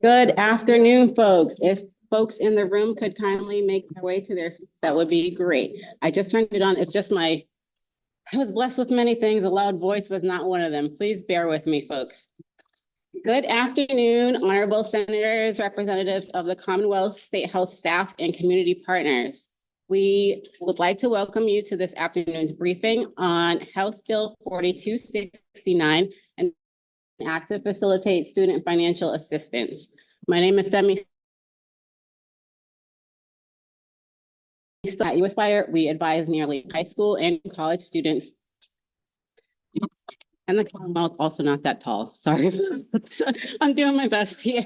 Good afternoon, folks. If folks in the room could kindly make their way to their seats, that would be great. I just turned it on. It's just I was blessed with many things. A loud voice was not one of them. Please bear with me, folks. Good afternoon, honorable senators, representatives of the Commonwealth, State House staff, and community partners. We would like to welcome you to this afternoon's briefing on House Bill 4269, an act to facilitate student financial assistance. My name is Femi. At uAspire, we advise nearly high school and college students. And the Commonwealth also not that tall. Sorry, I'm doing my best here.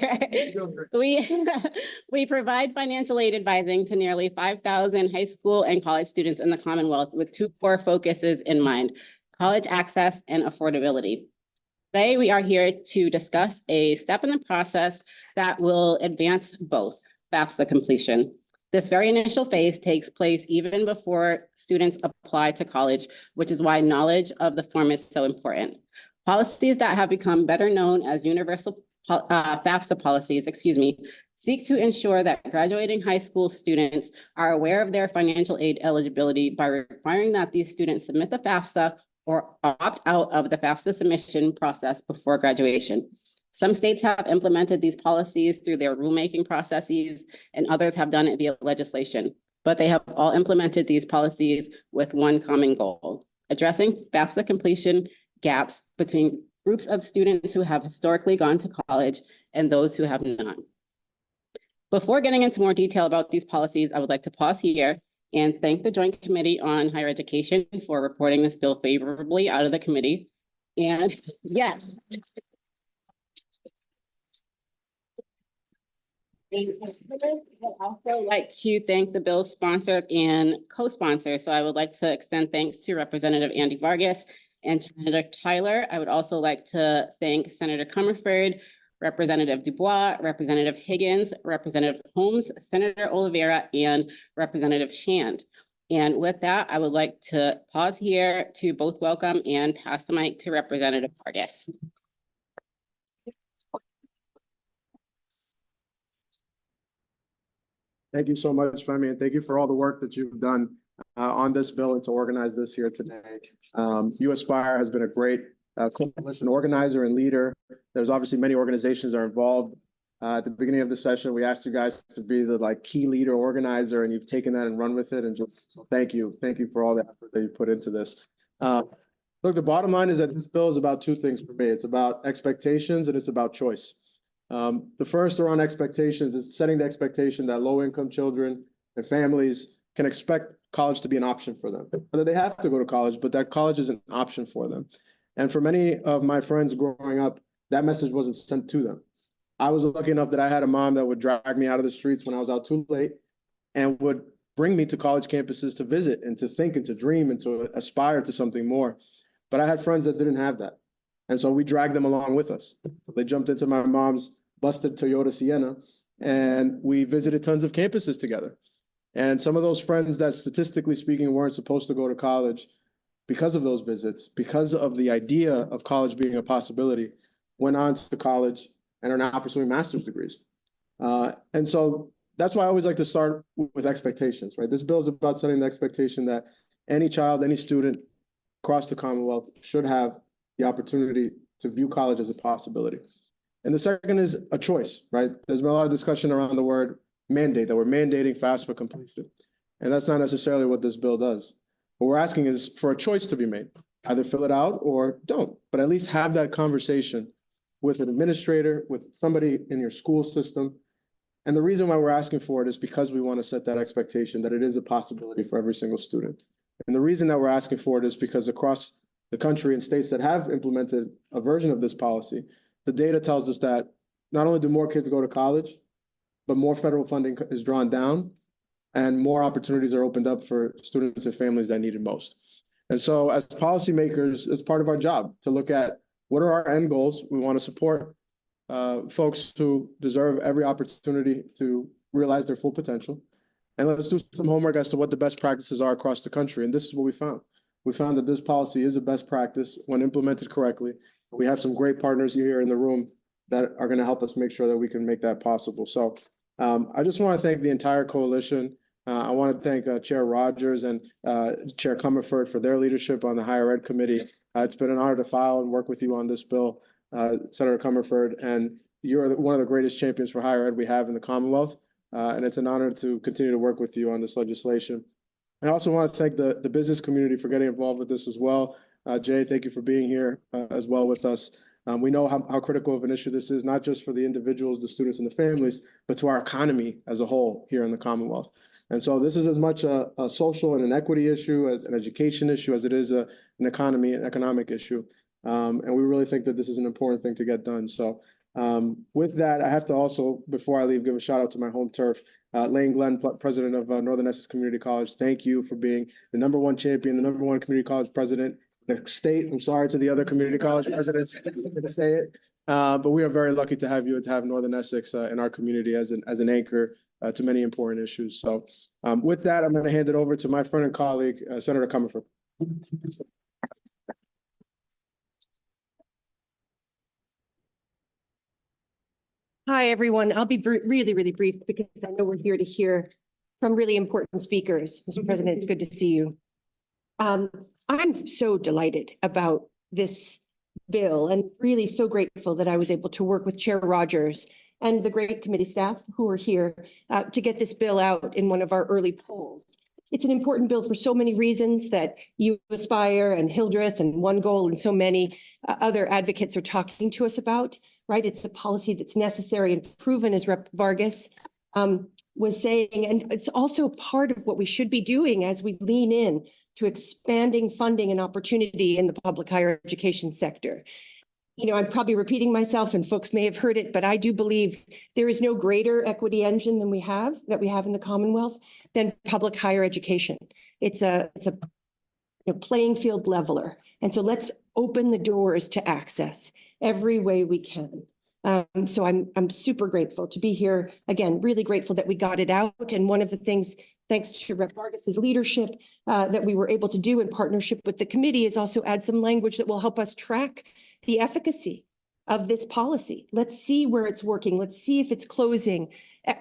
We provide financial aid advising to nearly 5,000 high school and college students in the Commonwealth with two core focuses in mind: college access and affordability. Today, we are here to discuss a step in the process that will advance both: FAFSA completion. This very initial phase takes place even before students apply to college, which is why knowledge of the form is so important. Policies that have become better known as universal FAFSA policies, seek to ensure that graduating high school students are aware of their financial aid eligibility by requiring that these students submit the FAFSA or opt out of the FAFSA submission process before graduation. Some states have implemented these policies through their rulemaking processes, and others have done it via legislation, but they have all implemented these policies with one common goal: addressing FAFSA completion gaps between groups of students who have historically gone to college and those who have not. Before getting into more detail about these policies, I would like to pause here and thank the Joint Committee on Higher Education for reporting this bill favorably out of the committee. And yes. I'd also like to thank the bill's sponsors and co-sponsors. So I would like to extend thanks to Representative Andy Vargas and Senator Tyler. I would also like to thank Senator Comerford, Representative Dubois, Representative Higgins, Representative Holmes, Senator Oliveira, and Representative Shand. And with that, I would like to pause here to both welcome and pass the mic to Representative Vargas. Thank you so much, Femi, and thank you for all the work that you've done on this bill and to organize this here today. uAspire has been a great coalition organizer and leader. There's obviously many organizations that are involved. At the beginning of the session, we asked you guys to be the key leader organizer, and you've taken that and run with it. And just so thank you for all the effort that you put into this. Look, the bottom line is that this bill is about two things for me. It's about expectations and it's about choice. The first around expectations is setting the expectation that low-income children and families can expect college to be an option for them. Whether they have to go to college, but that college is an option for them. And for many of my friends growing up, that message wasn't sent to them. I was lucky enough that I had a mom that would drag me out of the streets when I was out too late and would bring me to college campuses to visit and to think and to dream and to aspire to something more. But I had friends that didn't have that. And so we dragged them along with us. They jumped into my mom's busted Toyota Sienna, and we visited tons of campuses together. And some of those friends that statistically speaking weren't supposed to go to college because of those visits, because of the idea of college being a possibility, went on to college and are now pursuing master's degrees. And so that's why I always like to start with expectations, right? This bill is about setting the expectation that any child, any student across the Commonwealth should have the opportunity to view college as a possibility. And the second is a choice, right? There's been a lot of discussion around the word mandate, that we're mandating FAFSA completion. And that's not necessarily what this bill does. What we're asking is for a choice to be made. Either fill it out or don't, but at least have that conversation with an administrator, with somebody in your school system. And the reason why we're asking for it is because we want to set that expectation that it is a possibility for every single student. And the reason that we're asking for it is because across the country in states that have implemented a version of this policy, the data tells us that not only do more kids go to college, but more federal funding is drawn down and more opportunities are opened up for students and families that need it most. And so as policymakers, it's part of our job to look at what are our end goals. We want to support folks who deserve every opportunity to realize their full potential. And let's do some homework as to what the best practices are across the country. And this is what we found. We found that this policy is a best practice when implemented correctly. We have some great partners here in the room that are going to help us make sure that we can make that possible. So I just want to thank the entire coalition. I want to thank Chair Rogers and Chair Comerford for their leadership on the Higher Ed Committee. It's been an honor to file and work with you on this bill, Senator Comerford, and you're one of the greatest champions for higher ed we have in the Commonwealth, and it's an honor to continue to work with you on this legislation. I also want to thank the business community for getting involved with this as well. Jay, thank you for being here as well with us. We know how critical of an issue this is, not just for the individuals, the students, and the families, but to our economy as a whole here in the Commonwealth. And so this is as much a social and an equity issue, as an education issue, as it is an economic issue. And we really think that this is an important thing to get done. So with that, I have to also, before I leave, give a shout out to my home turf, Lane Glenn, president of Northern Essex Community College. Thank you for being the #1 champion, the #1 community college president. The state, I'm sorry to the other community college presidents, I'm going to say it, but we are very lucky to have you and to have Northern Essex in our community as an anchor to many important issues. So with that, I'm going to hand it over to my friend and colleague, Senator Comerford. Hi, everyone. I'll be really, really brief because I know we're here to hear from really important speakers. Mr. President, it's good to see you. I'm so delighted about this bill and really so grateful that I was able to work with Chair Rogers and the great committee staff who are here to get this bill out in one of our early polls. It's an important bill for so many reasons that uAspire and Hildreth and OneGoal and so many other advocates are talking to us about, right? It's a policy that's necessary and proven, as Rep. Vargas was saying, and it's also part of what we should be doing as we lean in to expanding funding and opportunity in the public higher education sector. You know, I'm probably repeating myself and folks may have heard it, but I do believe there is no greater equity engine than we have in the Commonwealth than public higher education. It's a playing field leveler. And so let's open the doors to access every way we can. So I'm super grateful to be here. Again, really grateful that we got it out. And one of the things, thanks to Rep. Vargas's leadership, that we were able to do in partnership with the committee is also add some language that will help us track the efficacy of this policy. Let's see where it's working. Let's see if it's closing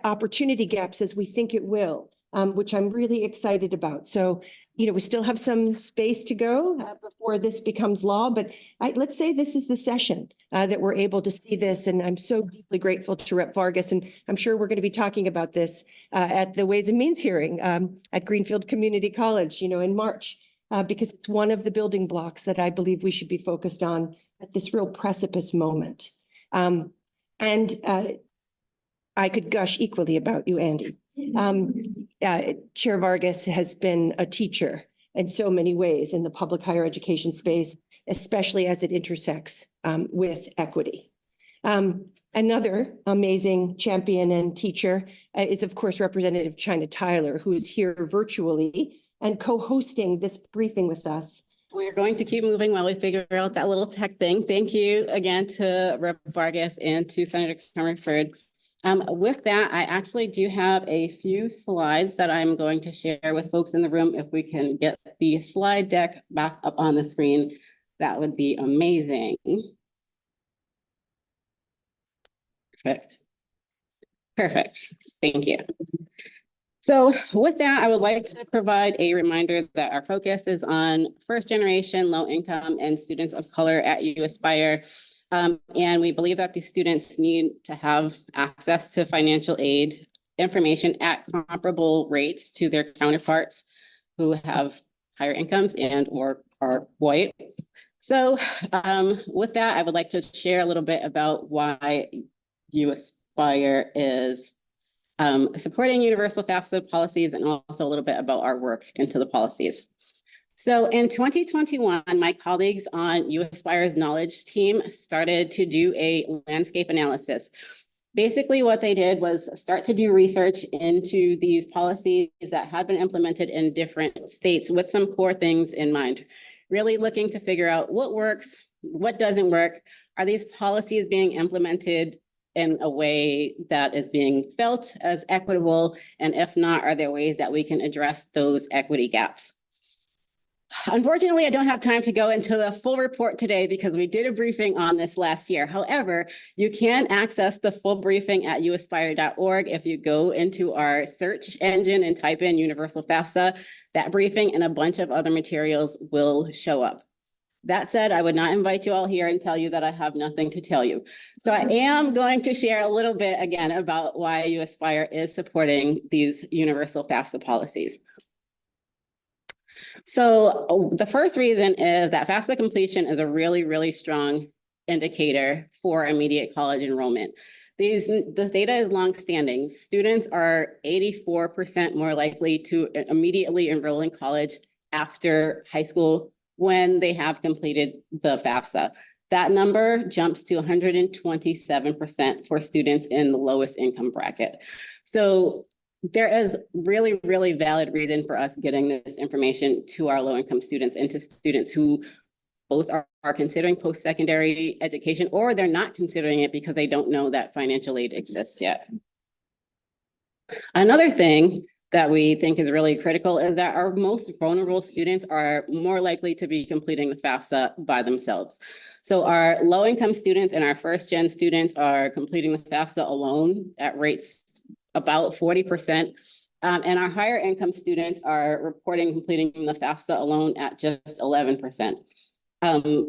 opportunity gaps as we think it will, which I'm really excited about. So, you know, we still have some space to go before this becomes law, but let's say this is the session that we're able to see this. And I'm so deeply grateful to Rep. Vargas. And I'm sure we're going to be talking about this at the Ways and Means hearing at Greenfield Community College, you know, in March, because it's one of the building blocks that I believe we should be focused on at this real precipice moment. And I could gush equally about you, Andy. Chair Vargas has been a teacher in so many ways in the public higher education space, especially as it intersects with equity. Another amazing champion and teacher is, of course, Representative China Tyler, who is here virtually and co-hosting this briefing with us. We're going to keep moving while we figure out that little tech thing. Thank you again to Rep. Vargas and to Senator Comerford. With that, I actually do have a few slides that I'm going to share with folks in the room. If we can get the slide deck back up on the screen, that would be amazing. Perfect. Thank you. So with that, I would like to provide a reminder that our focus is on first generation, low income, and students of color at uAspire. And we believe that these students need to have access to financial aid information at comparable rates to their counterparts who have higher incomes and or are white. So with that, I would like to share a little bit about why uAspire is supporting universal FAFSA policies and also a little bit about our work into the policies. So in 2021, my colleagues on uAspire's knowledge team started to do a landscape analysis. Basically, what they did was start to do research into these policies that had been implemented in different states with some core things in mind, really looking to figure out what works, what doesn't work. Are these policies being implemented in a way that is being felt as equitable? And if not, are there ways that we can address those equity gaps? Unfortunately, I don't have time to go into the full report today because we did a briefing on this last year. However, you can access the full briefing at uAspire.org. If you go into our search engine and type in Universal FAFSA, that briefing and a bunch of other materials will show up. That said, I would not invite you all here and tell you that I have nothing to tell you. So I am going to share a little bit again about why uAspire is supporting these Universal FAFSA policies. So the first reason is that FAFSA completion is a really, really strong indicator for immediate college enrollment. This data is longstanding. Students are 84% more likely to immediately enroll in college after high school when they have completed the FAFSA. That number jumps to 127% for students in the lowest income bracket. So there is really, really valid reason for us getting this information to our low-income students and to students who both are considering post-secondary education, or they're not considering it because they don't know that financial aid exists yet. Another thing that we think is really critical is that our most vulnerable students are more likely to be completing the FAFSA by themselves. So our low-income students and our first-gen students are completing the FAFSA alone at rates about 40%. And our higher income students are reporting completing the FAFSA alone at just 11%.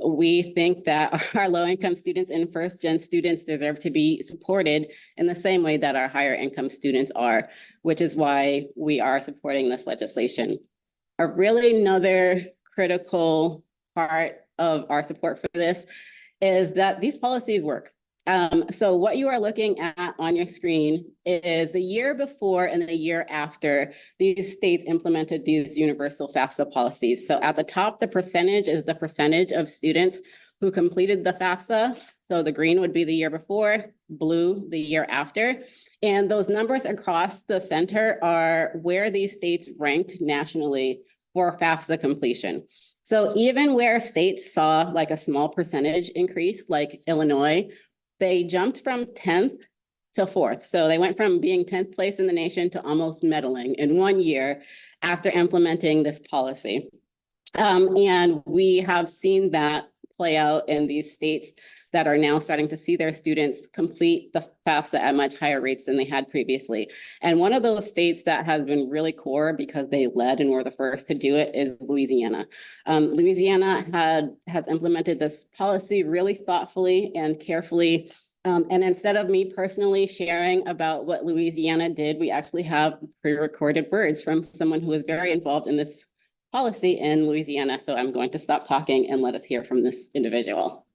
We think that our low income students and first gen students deserve to be supported in the same way that our higher income students are, which is why we are supporting this legislation. Another critical part of our support for this is that these policies work. So what you are looking at on your screen is the year before and the year after these states implemented these universal FAFSA policies. So at the top, the percentage is the percentage of students who completed the FAFSA. So the green would be the year before, blue the year after. And those numbers across the center are where these states ranked nationally for FAFSA completion. So even where states saw like a small percentage increase, like Illinois, they jumped from 10th to 4th. So they went from being 10th place in the nation to almost medaling in 1 year after implementing this policy. And we have seen that play out in these states that are now starting to see their students complete the FAFSA at much higher rates than they had previously. And one of those states that has been really core because they led and were the first to do it is Louisiana. Louisiana has implemented this policy really thoughtfully and carefully. And instead of me personally sharing about what Louisiana did, we actually have pre-recorded words from someone who was very involved in this policy in Louisiana. So I'm going to stop talking and let us hear from this individual.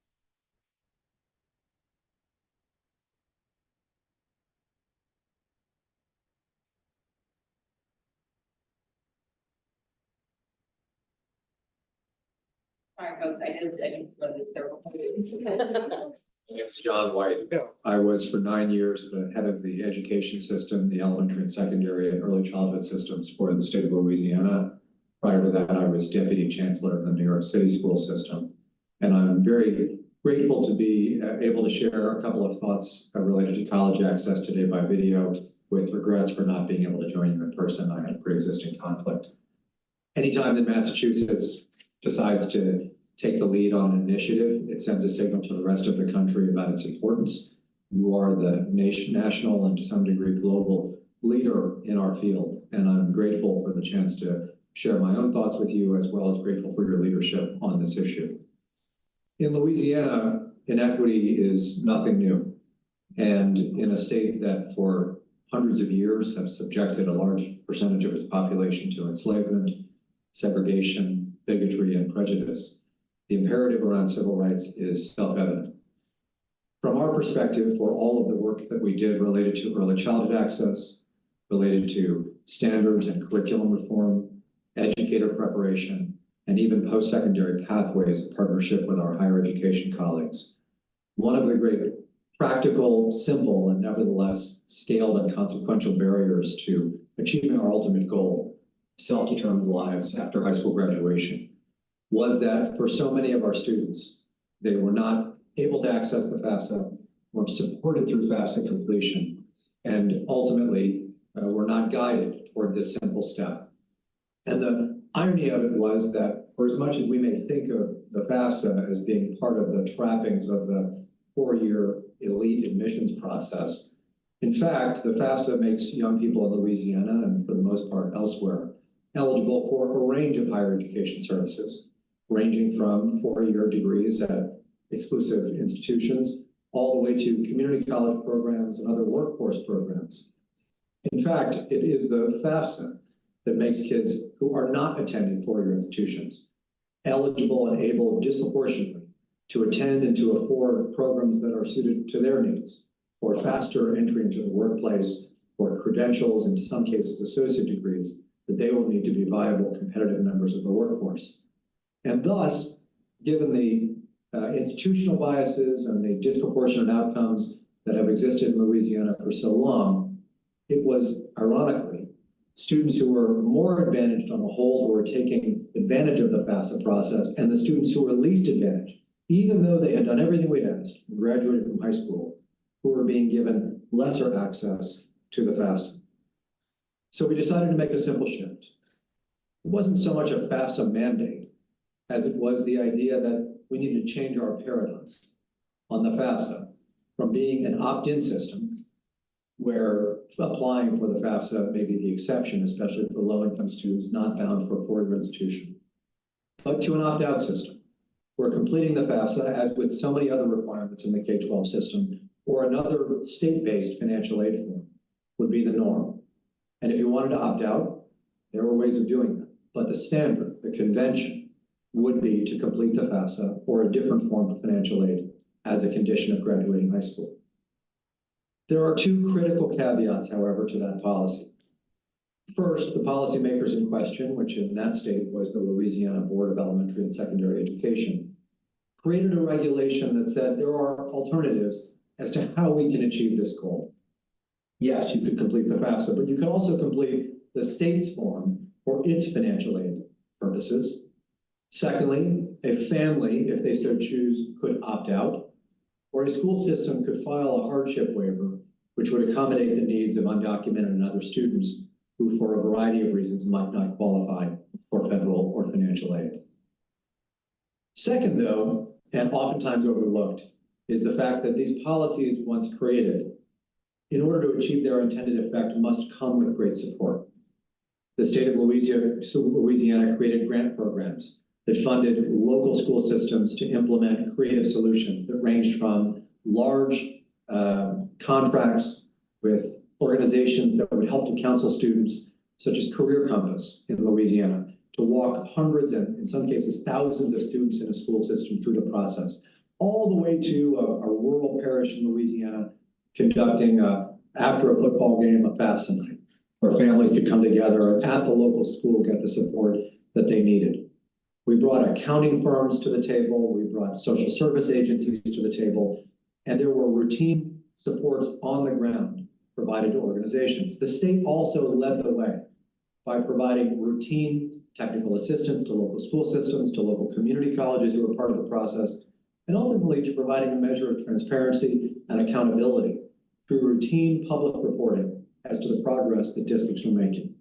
Sorry, folks, I didn't run this several times. My name is John White. I was for 9 years the head of the education system, the elementary and secondary and early childhood systems for the state of Louisiana. Prior to that, I was deputy chancellor of the New York City school system. And I'm very grateful to be able to share a couple of thoughts related to college access today by video, with regrets for not being able to join you in person. I had a pre-existing conflict. Anytime that Massachusetts decides to take the lead on an initiative, it sends a signal to the rest of the country about its importance. You are the national and to some degree global leader in our field, and I'm grateful for the chance to share my own thoughts with you, as well as grateful for your leadership on this issue. In Louisiana, inequity is nothing new, and in a state that for hundreds of years have subjected a large percentage of its population to enslavement, segregation, bigotry, and prejudice, the imperative around civil rights is self-evident. From our perspective, for all of the work that we did related to early childhood access, related to standards and curriculum reform, educator preparation, and even post-secondary pathways in partnership with our higher education colleagues, one of the great practical, simple, and nevertheless scaled and consequential barriers to achieving our ultimate goal, self-determined lives after high school graduation, was that for so many of our students, they were not able to access the FAFSA, were supported through FAFSA completion, and ultimately were not guided toward this simple step. And the irony of it was that for as much as we may think of the FAFSA as being part of the trappings of the four-year elite admissions process, in fact, the FAFSA makes young people in Louisiana, and for the most part elsewhere, eligible for a range of higher education services, ranging from four-year degrees at exclusive institutions, all the way to community college programs and other workforce programs. In fact, it is the FAFSA that makes kids who are not attending four-year institutions eligible and able disproportionately to attend and to afford programs that are suited to their needs, for faster entry into the workplace, for credentials, in some cases associate degrees, that they will need to be viable, competitive members of the workforce. And thus, given the institutional biases and the disproportionate outcomes that have existed in Louisiana for so long, it was, ironically, students who were more advantaged on the whole who were taking advantage of the FAFSA process, and the students who were least advantaged, even though they had done everything we'd asked and graduated from high school, who were being given lesser access to the FAFSA. So we decided to make a simple shift. It wasn't so much a FAFSA mandate as it was the idea that we needed to change our paradigm on the FAFSA from being an opt-in system where applying for the FAFSA may be the exception, especially for low-income students not bound for a four-year institution, but to an opt-out system where completing the FAFSA, as with so many other requirements in the K-12 system, or another state-based financial aid form, would be the norm. And if you wanted to opt out, there were ways of doing that. But the standard, the convention, would be to complete the FAFSA or a different form of financial aid as a condition of graduating high school. There are two critical caveats, however, to that policy. First, the policymakers in question, which in that state was the Louisiana Board of Elementary and Secondary Education, created a regulation that said there are alternatives as to how we can achieve this goal. Yes, you could complete the FAFSA, but you could also complete the state's form for its financial aid purposes. Secondly, a family, if they so choose, could opt out, or a school system could file a hardship waiver, which would accommodate the needs of undocumented and other students who, for a variety of reasons, might not qualify for federal or financial aid. Second, though, and oftentimes overlooked, is the fact that these policies, once created, in order to achieve their intended effect, must come with great support. The state of Louisiana created grant programs that funded local school systems to implement creative solutions that ranged from large contracts with organizations that would help to counsel students, such as Career Compass in Louisiana, to walk hundreds and in some cases thousands of students in a school system through the process, all the way to a rural parish in Louisiana conducting, after a football game, a FAFSA night, where families could come together and at the local school get the support that they needed. We brought accounting firms to the table, we brought social service agencies to the table, and there were routine supports on the ground provided to organizations. The state also led the way by providing routine technical assistance to local school systems, to local community colleges who were part of the process, and ultimately to providing a measure of transparency and accountability through routine public reporting as to the progress that districts were making.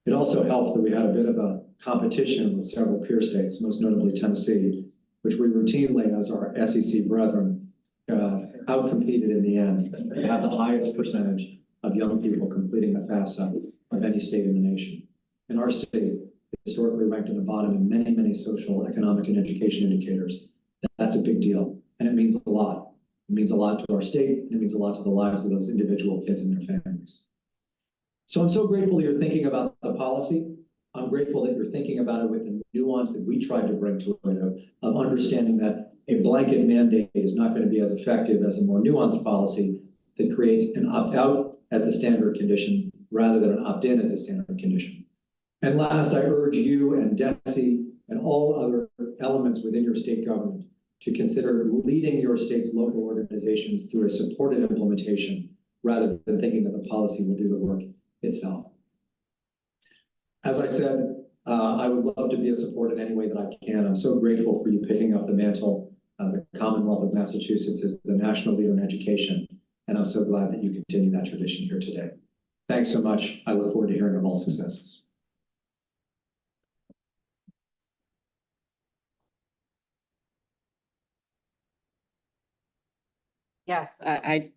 It also helped that we had a bit of a competition with several peer states, most notably Tennessee, which we routinely, as our SEC brethren, outcompeted in the end and have the highest percentage of young people completing the FAFSA of any state in the nation. And our state historically ranked at the bottom in many, many social, economic, and education indicators. That's a big deal, and it means a lot. It means a lot to our state, and it means a lot to the lives of those individual kids and their families. So I'm so grateful that you're thinking about the policy. I'm grateful that you're thinking about it with the nuance that we tried to bring to it of understanding that a blanket mandate is not going to be as effective as a more nuanced policy that creates an opt-out as the standard condition rather than an opt-in as a standard condition. And last, I urge you and DESE and all other elements within your state government to consider leading your state's local organizations through a supported implementation rather than thinking that the policy will do the work itself. As I said, I would love to be a support in any way that I can. I'm so grateful for you picking up the mantle. The Commonwealth of Massachusetts is the national leader in education, and I'm so glad that you continue that tradition here today. Thanks so much. I look forward to hearing of all successes. Yes, I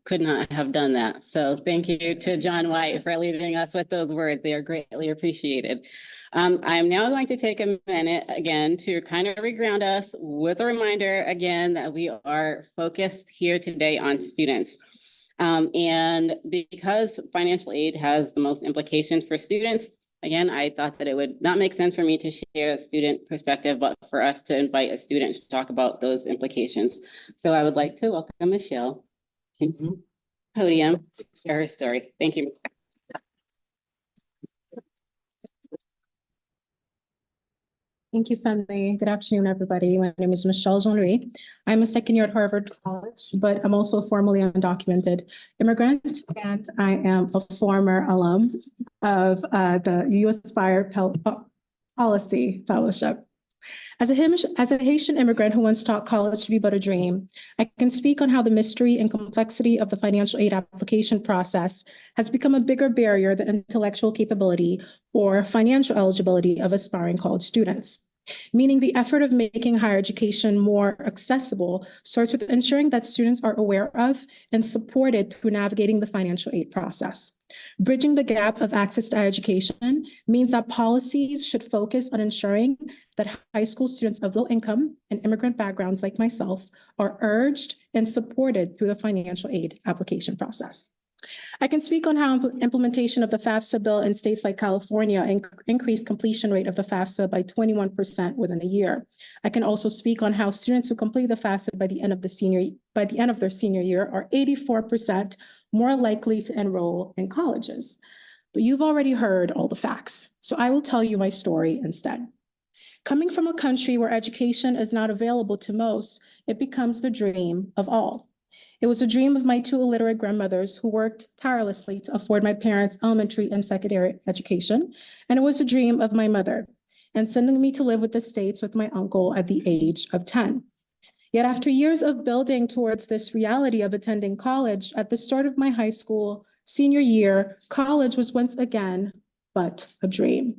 could not have done that. So thank you to John White for leaving us with those words. They are greatly appreciated. I'm now going to take a minute again to kind of reground us with a reminder again that we are focused here today on students. And because financial aid has the most implications for students, again, I thought that it would not make sense for me to share a student perspective, but for us to invite a student to talk about those implications. So I would like to welcome Michelle to the podium to share her story. Thank you. Thank you, Finley. Good afternoon, everybody. My name is Michelle Jean-Louis. I'm a second year at Harvard College, but I'm also a formally undocumented immigrant, and I am a former alum of the uAspire Policy Fellowship. As a Haitian immigrant who once taught college to be but a dream, I can speak on how the mystery and complexity of the financial aid application process has become a bigger barrier than intellectual capability or financial eligibility of aspiring college students. Meaning the effort of making higher education more accessible starts with ensuring that students are aware of and supported through navigating the financial aid process. Bridging the gap of access to higher education means that policies should focus on ensuring that high school students of low income and immigrant backgrounds like myself are urged and supported through the financial aid application process. I can speak on how implementation of the FAFSA bill in states like California increased completion rate of the FAFSA by 21% within a year. I can also speak on how students who complete the FAFSA by the end of their senior year are 84% more likely to enroll in colleges. But you've already heard all the facts, so I will tell you my story instead. Coming from a country where education is not available to most, it becomes the dream of all. It was a dream of my two illiterate grandmothers who worked tirelessly to afford my parents' elementary and secondary education. And it was a dream of my mother and sending me to live with the States with my uncle at the age of 10. Yet after years of building towards this reality of attending college, at the start of my high school senior year, college was once again but a dream.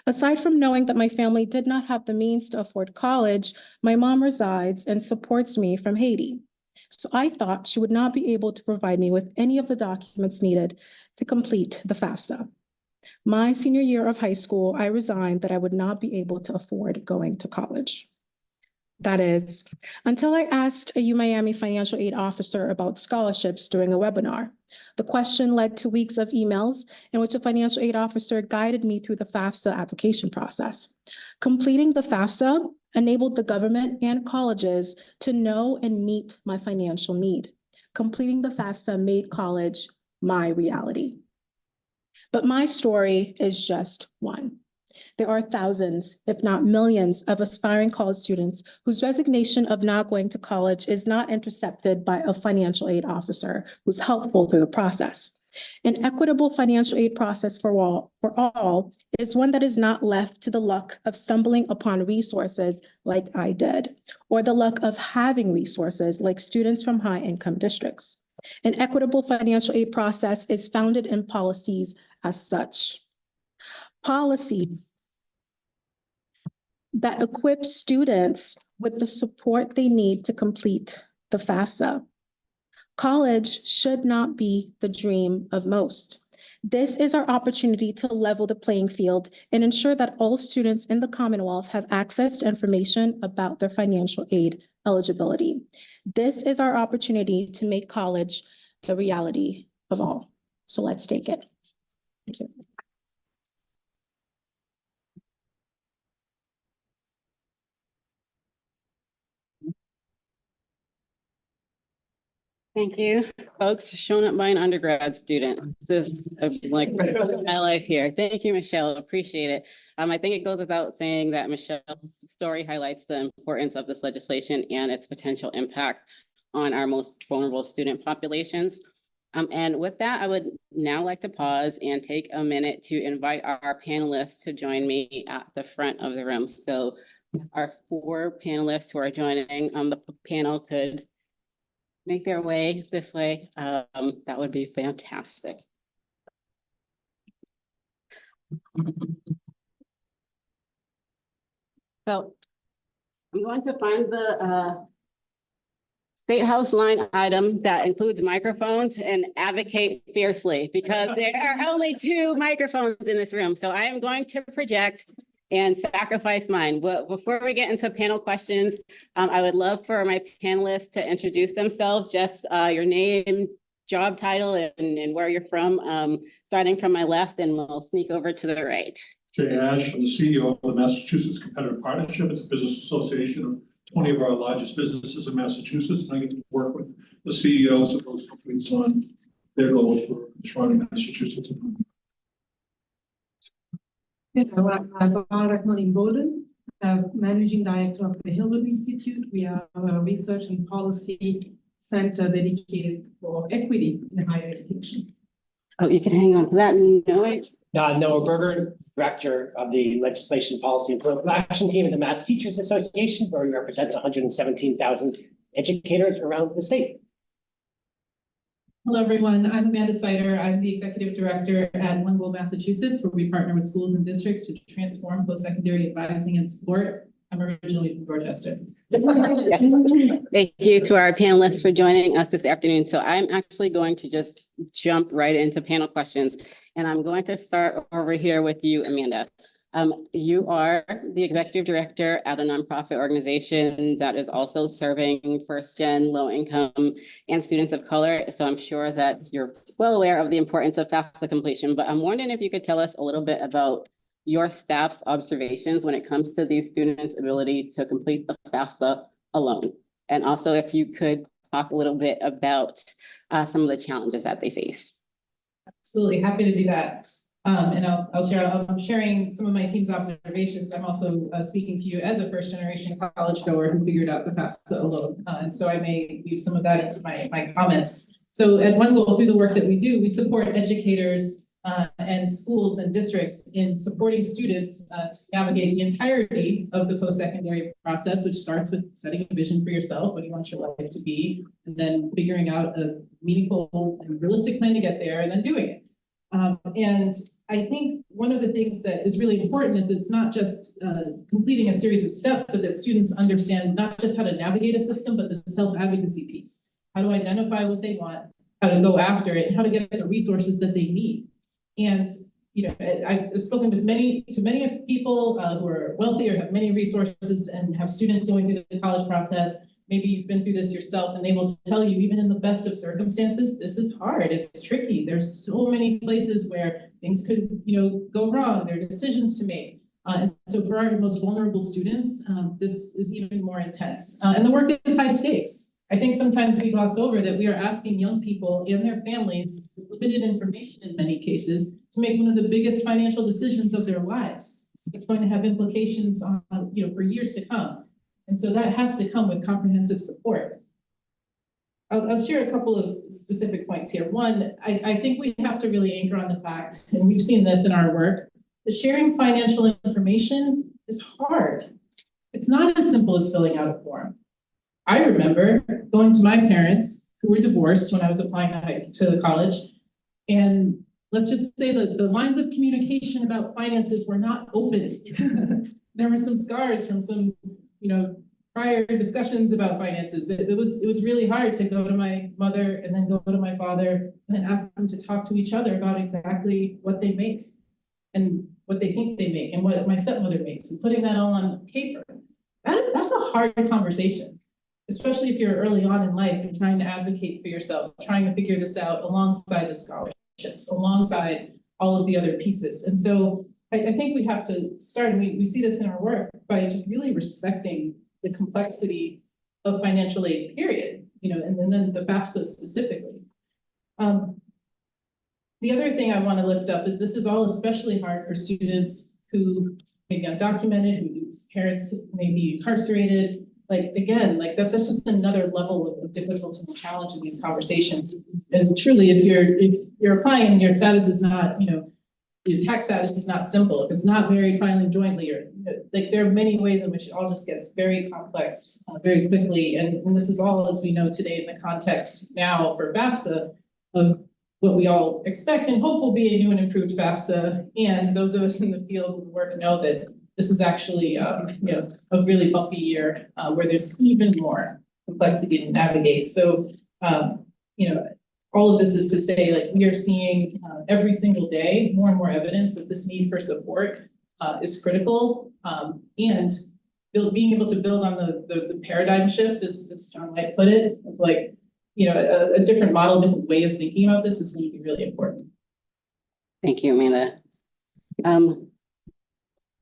Aside from knowing that my family did not have the means to afford college, my mom resides and supports me from Haiti. So I thought she would not be able to provide me with any of the documents needed to complete the FAFSA. My senior year of high school, I resigned that I would not be able to afford going to college. That is, until I asked a UMiami financial aid officer about scholarships during a webinar. The question led to weeks of emails in which a financial aid officer guided me through the FAFSA application process. Completing the FAFSA enabled the government and colleges to know and meet my financial need. Completing the FAFSA made college my reality. But my story is just one. There are thousands, if not millions, of aspiring college students whose resignation of not going to college is not intercepted by a financial aid officer who's helpful through the process. An equitable financial aid process for all is one that is not left to the luck of stumbling upon resources like I did, or the luck of having resources like students from high-income districts. An equitable financial aid process is founded in policies as such. Policies that equip students with the support they need to complete the FAFSA. College should not be the dream of most. This is our opportunity to level the playing field and ensure that all students in the Commonwealth have access to information about their financial aid eligibility. This is our opportunity to make college the reality of all. So let's take it. Thank you. Thank you, folks, shown up by an undergrad student. This is like my life here. Thank you, Michelle. Appreciate it. I think it goes without saying that Michelle's story highlights the importance of this legislation and its potential impact on our most vulnerable student populations. And with that, I would now like to pause and take a minute to invite our panelists to join me at the front of the room. So our four panelists who are joining the panel could make their way this way, that would be fantastic. So I'm going to find the State House line item that includes microphones and advocate fiercely because there are only 2 microphones in this room. So I am going to project and sacrifice mine. But before we get into panel questions, I would love for my panelists to introduce themselves, just your name, job title, and where you're from, starting from my left, and we'll sneak over to the right. Jay Ash, I'm the CEO of the Massachusetts Competitive Partnership. It's a business association of 20 of our largest businesses in Massachusetts. And I get to work with the CEOs of those companies on their goals for constructing Massachusetts. I'm Rahman Boden, Managing Director of the Hildreth Institute. We are a research and policy center dedicated for equity in higher education. Oh, you can hang on to that. No, Noah Berger, Director of the Legislation, Policy, and Political Action Team at the Mass Teachers Association, where we represent 117,000 educators around the state. Hello, everyone. I'm Amanda Sider. I'm the Executive Director at OneGoal, Massachusetts, where we partner with schools and districts to transform post-secondary advising and support. I'm originally from Dorchester. Thank you to our panelists for joining us this afternoon. So I'm actually going to just jump right into panel questions. And I'm going to start over here with you, Amanda. You are the executive director at a nonprofit organization that is also serving first-gen, low-income, and students of color. So I'm sure that you're well aware of the importance of FAFSA completion, but I'm wondering if you could tell us a little bit about your staff's observations when it comes to these students' ability to complete the FAFSA alone. And also if you could talk a little bit about some of the challenges that they face. Absolutely, happy to do that. And I'll share, I'm sharing some of my team's observations. I'm also speaking to you as a first-generation college goer who figured out the FAFSA alone. And so I may weave some of that into my comments. So at OneGoal, through the work that we do, we support educators and schools and districts in supporting students to navigate the entirety of the post-secondary process, which starts with setting a vision for yourself, what do you want your life to be, and then figuring out a meaningful and realistic plan to get there, and then doing it. And I think one of the things that is really important is it's not just completing a series of steps, but that students understand not just how to navigate a system, but the self-advocacy piece, how to identify what they want, how to go after it, and how to get the resources that they need. And you know, I've spoken with many people who are wealthy or have many resources and have students going through the college process. Maybe you've been through this yourself, and they will tell you, even in the best of circumstances, this is hard, it's tricky. There's so many places where things could, you know, go wrong. There are decisions to make. And so for our most vulnerable students, this is even more intense. And the work is high stakes. I think sometimes we gloss over that we are asking young people and their families, with limited information in many cases, to make one of the biggest financial decisions of their lives. It's going to have implications on, you know, for years to come. And so that has to come with comprehensive support. I'll share a couple of specific points here. One, I think we have to really anchor on the fact, and we've seen this in our work, that sharing financial information is hard. It's not as simple as filling out a form. I remember going to my parents, who were divorced when I was applying to college, and let's just say that the lines of communication about finances were not open. There were some scars from some, you know, prior discussions about finances. It was really hard to go to my mother and then go to my father and then ask them to talk to each other about exactly what they make and what they think they make and what my stepmother makes, and putting that all on paper. That's a hard conversation, especially if you're early on in life and trying to advocate for yourself, trying to figure this out alongside the scholarships, alongside all of the other pieces. And so I think we have to start, and we see this in our work, by just really respecting the complexity of financial aid, period, you know, and then the FAFSA specifically. The other thing I want to lift up is this is all especially hard for students who may be undocumented, whose parents may be incarcerated. Like, again, like that's just another level of difficulty and challenge in these conversations. And truly, if you're applying and your status is not, you know, your tax status is not simple, if it's not married, filing jointly, or like there are many ways in which it all just gets very complex very quickly. And this is all, as we know today, in the context now for FAFSA of what we all expect and hope will be a new and improved FAFSA. And those of us in the field who work know that this is actually you know, a really bumpy year where there's even more complexity to navigate. So, you know, all of this is to say, like, we are seeing every single day more and more evidence that this need for support is critical, and being able to build on the paradigm shift, as John White put it, of like, you know, a different model, different way of thinking about this is going to be really important. Thank you, Amanda.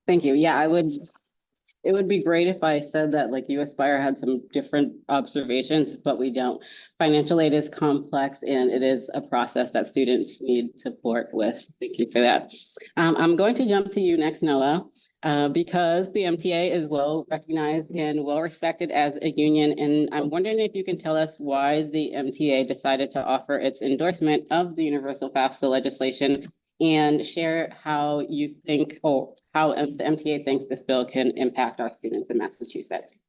Thank you. Yeah, it would be great if I said that like uAspire had some different observations, but we don't. Financial aid is complex and it is a process that students need support with. Thank you for that. I'm going to jump to you next, Noah, because the MTA is well recognized and well respected as a union. And I'm wondering if you can tell us why the MTA decided to offer its endorsement of the universal FAFSA legislation and share how you think, or how the MTA thinks this bill can impact our students in Massachusetts.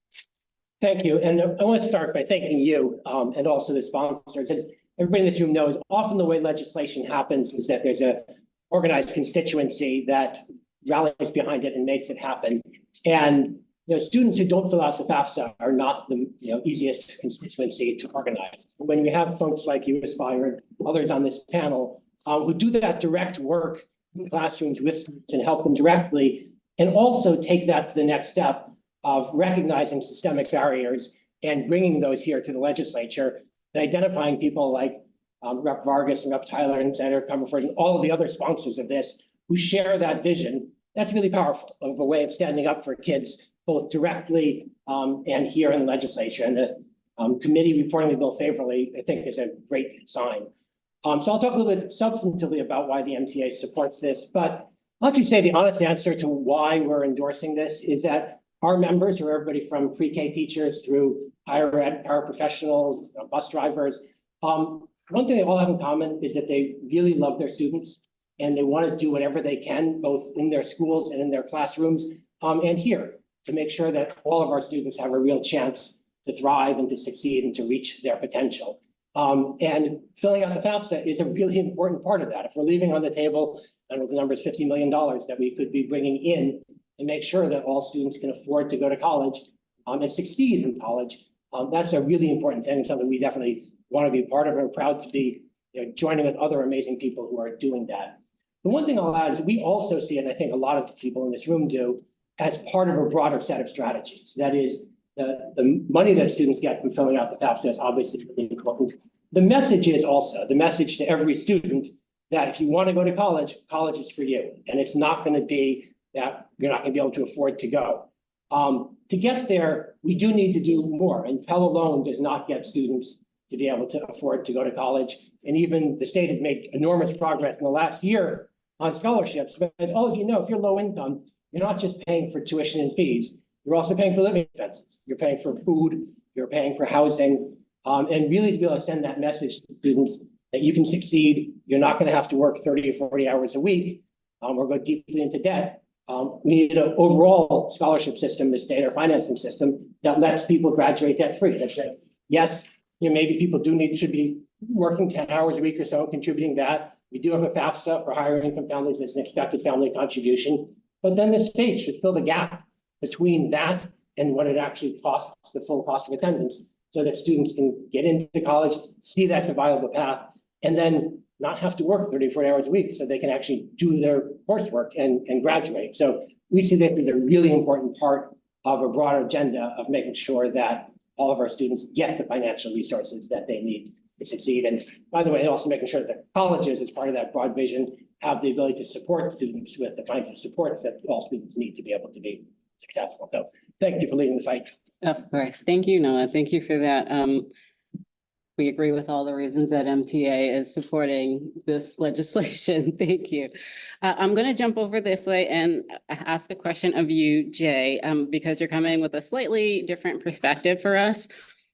Thank you. And I want to start by thanking you and also the sponsors. As everybody in this room knows, often the way legislation happens is that there's a organized constituency that rallies behind it and makes it happen. And you know, students who don't fill out the FAFSA are not the easiest constituency to organize. When we have folks like uAspire and others on this panel who do that direct work in classrooms with students and help them directly, and also take that to the next step of recognizing systemic barriers and bringing those here to the legislature and identifying people like Rep. Vargas and Rep. Tyler and Senator Comerford and all of the other sponsors of this who share that vision. That's really powerful of a way of standing up for kids, both directly and here in the legislature. And the committee reporting the bill favorably, I think, is a great sign. So I'll talk a little bit substantively about why the MTA supports this, but I'll actually say the honest answer to why we're endorsing this is that our members, who are everybody from pre-K teachers through higher ed, paraprofessionals, bus drivers, one thing they all have in common is that they really love their students and they want to do whatever they can, both in their schools and in their classrooms and here, to make sure that all of our students have a real chance to thrive and to succeed and to reach their potential. And filling out the FAFSA is a really important part of that. If we're leaving on the table, I don't know, the number is $50 million that we could be bringing in and make sure that all students can afford to go to college and succeed in college. That's a really important thing, something we definitely want to be part of and are proud to be joining with other amazing people who are doing that. The one thing I'll add is we also see, and I think a lot of people in this room do, as part of a broader set of strategies. That is, the money that students get from filling out the FAFSA is obviously really important. The message is also the message to every student that if you want to go to college, college is for you. And it's not going to be that you're not going to be able to afford to go. To get there, we do need to do more. And Pell alone does not get students to be able to afford to go to college. And even the state has made enormous progress in the last year on scholarships. But as all of you know, if you're low income, you're not just paying for tuition and fees. You're also paying for living expenses. You're paying for food. You're paying for housing. And really to be able to send that message to students that you can succeed. You're not going to have to work 30 or 40 hours a week or go deeply into debt. We need an overall scholarship system, the state or financing system that lets people graduate debt free. That's it. Yes, maybe people should be working 10 hours a week or so, contributing that. We do have a FAFSA for higher income families as an expected family contribution, but then the state should fill the gap between that and what it actually costs, the full cost of attendance, so that students can get into college, see that's a viable path, and then not have to work 30 or 40 hours a week so they can actually do their coursework and graduate. So we see that as a really important part of a broader agenda of making sure that all of our students get the financial resources that they need to succeed. And by the way, also making sure that colleges, as part of that broad vision, have the ability to support students with the kinds of supports that all students need to be able to be successful. So thank you for leading the fight. Of course. Thank you, Noah. Thank you for that. We agree with all the reasons that MTA is supporting this legislation. Thank you. I'm going to jump over this way and ask a question of you, Jay, because you're coming with a slightly different perspective for us.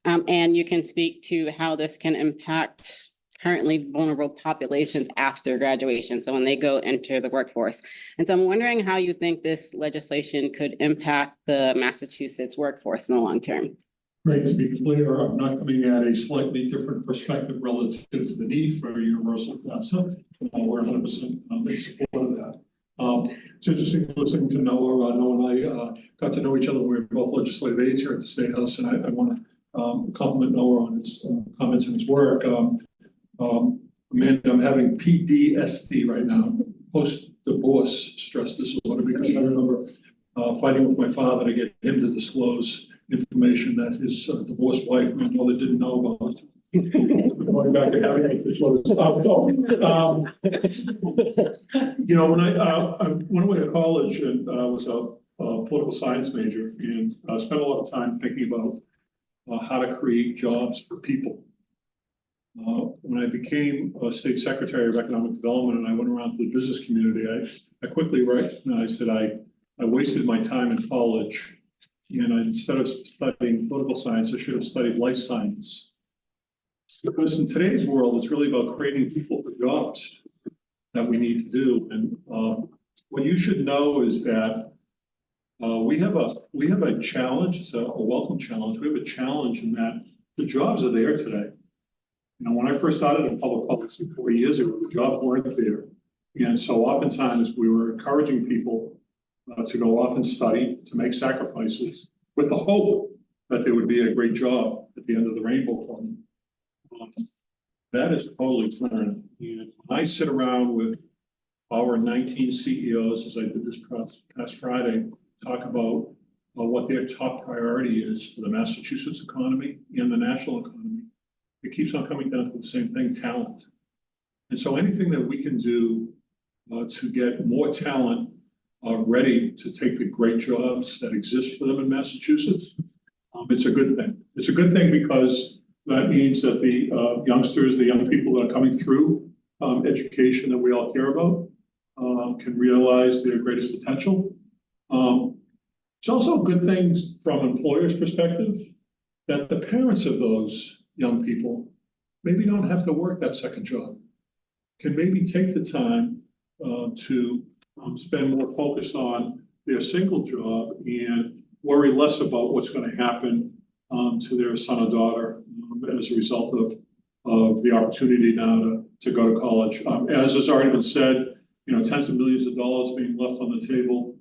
And you can speak to how this can impact currently vulnerable populations after graduation. So when they go enter the workforce. And so I'm wondering how you think this legislation could impact the Massachusetts workforce in the long term. Right, to be clear, I'm not coming at a slightly different perspective relative to the need for a universal FAFSA. We're 100% in support of that. It's interesting listening to Noah. Noah and I got to know each other when we were both legislative aides here at the State House, and I want compliment Noah on his comments and his work. Amanda, I'm having PDSD right now, post-divorce stress disorder, because I remember fighting with my father to get him to disclose information that his divorced wife, my mother, didn't know about. Going back to having it disclosed. You know, when I went away to college and I was a political science major and spent a lot of time thinking about how to create jobs for people. When I became a state secretary of economic development and I went around to the business community, I quickly recognized that I wasted my time in college, and instead of studying political science, I should have studied life science. Because in today's world, it's really about creating people for jobs that we need to do. And what you should know is that we have a challenge. It's a welcome challenge. We have a challenge in that the jobs are there today. You know, when I first started in public policy 4 years ago, the jobs weren't there. And so oftentimes we were encouraging people to go off and study, to make sacrifices with the hope that there would be a great job at the end of the rainbow for them. That is totally turned. And when I sit around with our 19 CEOs, as I did this past Friday, talk about what their top priority is for the Massachusetts economy and the national economy, it keeps on coming down to the same thing, talent. And so anything that we can do to get more talent ready to take the great jobs that exist for them in Massachusetts, it's a good thing. It's a good thing because that means that the youngsters, the young people that are coming through education that we all care about can realize their greatest potential. It's also a good thing from employers' perspective that the parents of those young people maybe don't have to work that second job, can maybe take the time to spend more focus on their single job and worry less about what's going to happen to their son or daughter as a result of the opportunity now to go to college. As has already been said, you know, tens of millions of dollars being left on the table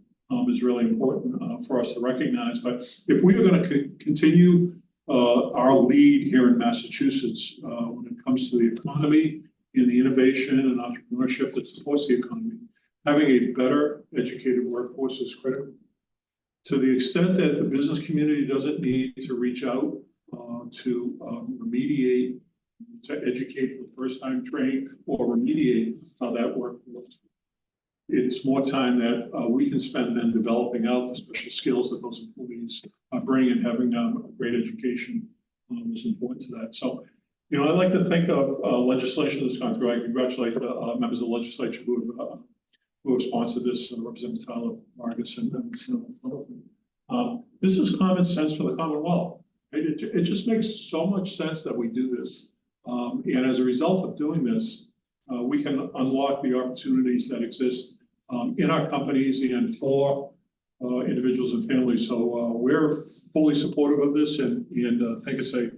is really important for us to recognize. But if we are going to continue our lead here in Massachusetts when it comes to the economy and the innovation and entrepreneurship that supports the economy, having a better educated workforce is critical. To the extent that the business community doesn't need to reach out to remediate, to educate for the first time, train or remediate that workforce, it's more time that we can spend then developing out the special skills that those employees bring, and having a great education is important to that. So, you know, I like to think of legislation that's gone through. I congratulate the members of the legislature who have sponsored this, Representative Tyler Vargas and this is common sense for the Commonwealth. Right? It just makes so much sense that we do this. And as a result of doing this, we can unlock the opportunities that exist in our companies and for individuals and families. So we're fully supportive of this and think it's a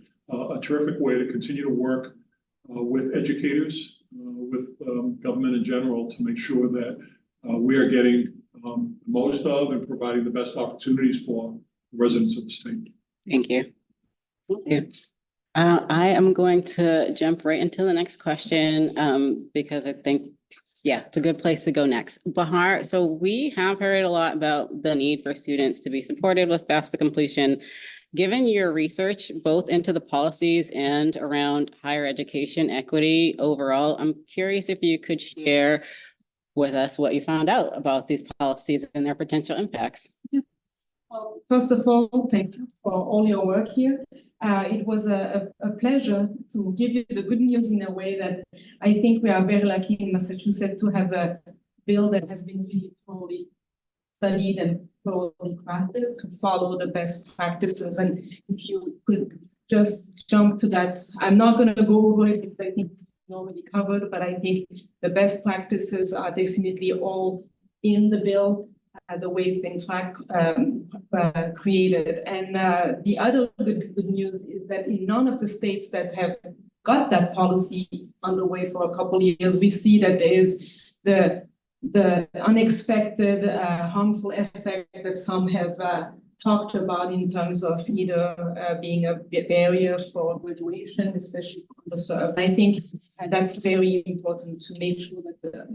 terrific way to continue to work with educators, with government in general, to make sure that we are getting the most of and providing the best opportunities for residents of the state. Thank you. I am going to jump right into the next question because I think, yeah, it's a good place to go next. Bahar, so we have heard a lot about the need for students to be supported with FAFSA completion. Given your research, both into the policies and around higher education equity overall, I'm curious if you could share with us what you found out about these policies and their potential impacts. Well, first of all, thank you for all your work here. It was a pleasure to give you the good news in a way that I think we are very lucky in Massachusetts to have a bill that has been really thoroughly studied and thoroughly crafted to follow the best practices. And if you could just jump to that, I'm not going to go over it because I think it's already covered, but I think the best practices are definitely all in the bill. The way it's been created. And the other good news is that in none of the states that have got that policy underway for a couple of years, we see that there is the unexpected harmful effect that some have talked about in terms of either being a barrier for graduation, especially for underserved. I think that's very important to make sure that the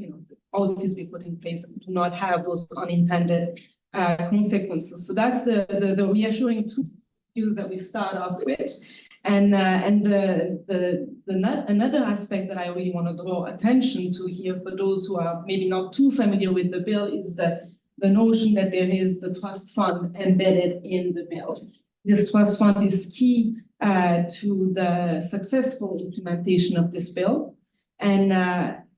policies we put in place do not have those unintended consequences. So that's the reassuring tool that we start off with. And another aspect that I really want to draw attention to here for those who are maybe not too familiar with the bill is the notion that there is the trust fund embedded in the bill. This trust fund is key to the successful implementation of this bill. And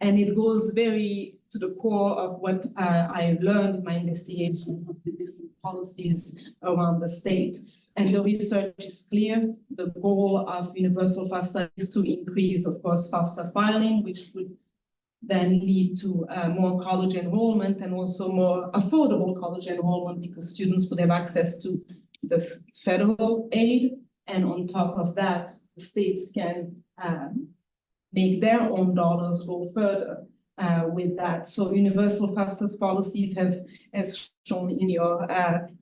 it goes very to the core of what I've learned in my investigation of the different policies around the state. And the research is clear. The goal of universal FAFSA is to increase, of course, FAFSA filing, which would then lead to more college enrollment and also more affordable college enrollment because students would have access to this federal aid. And on top of that, the states can make their own dollars go further with that. So universal FAFSA policies have, as shown in your,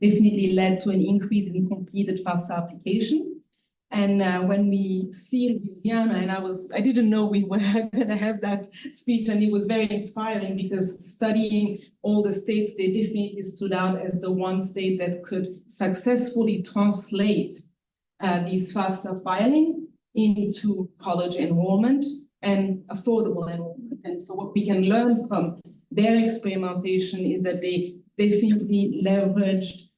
definitely led to an increase in completed FAFSA application. And when we see Louisiana, and I didn't know we were going to have that speech, and it was very inspiring because studying all the states, they definitely stood out as the one state that could successfully translate these FAFSA filing into college enrollment and affordable enrollment. And so what we can learn from their experimentation is that they definitely leveraged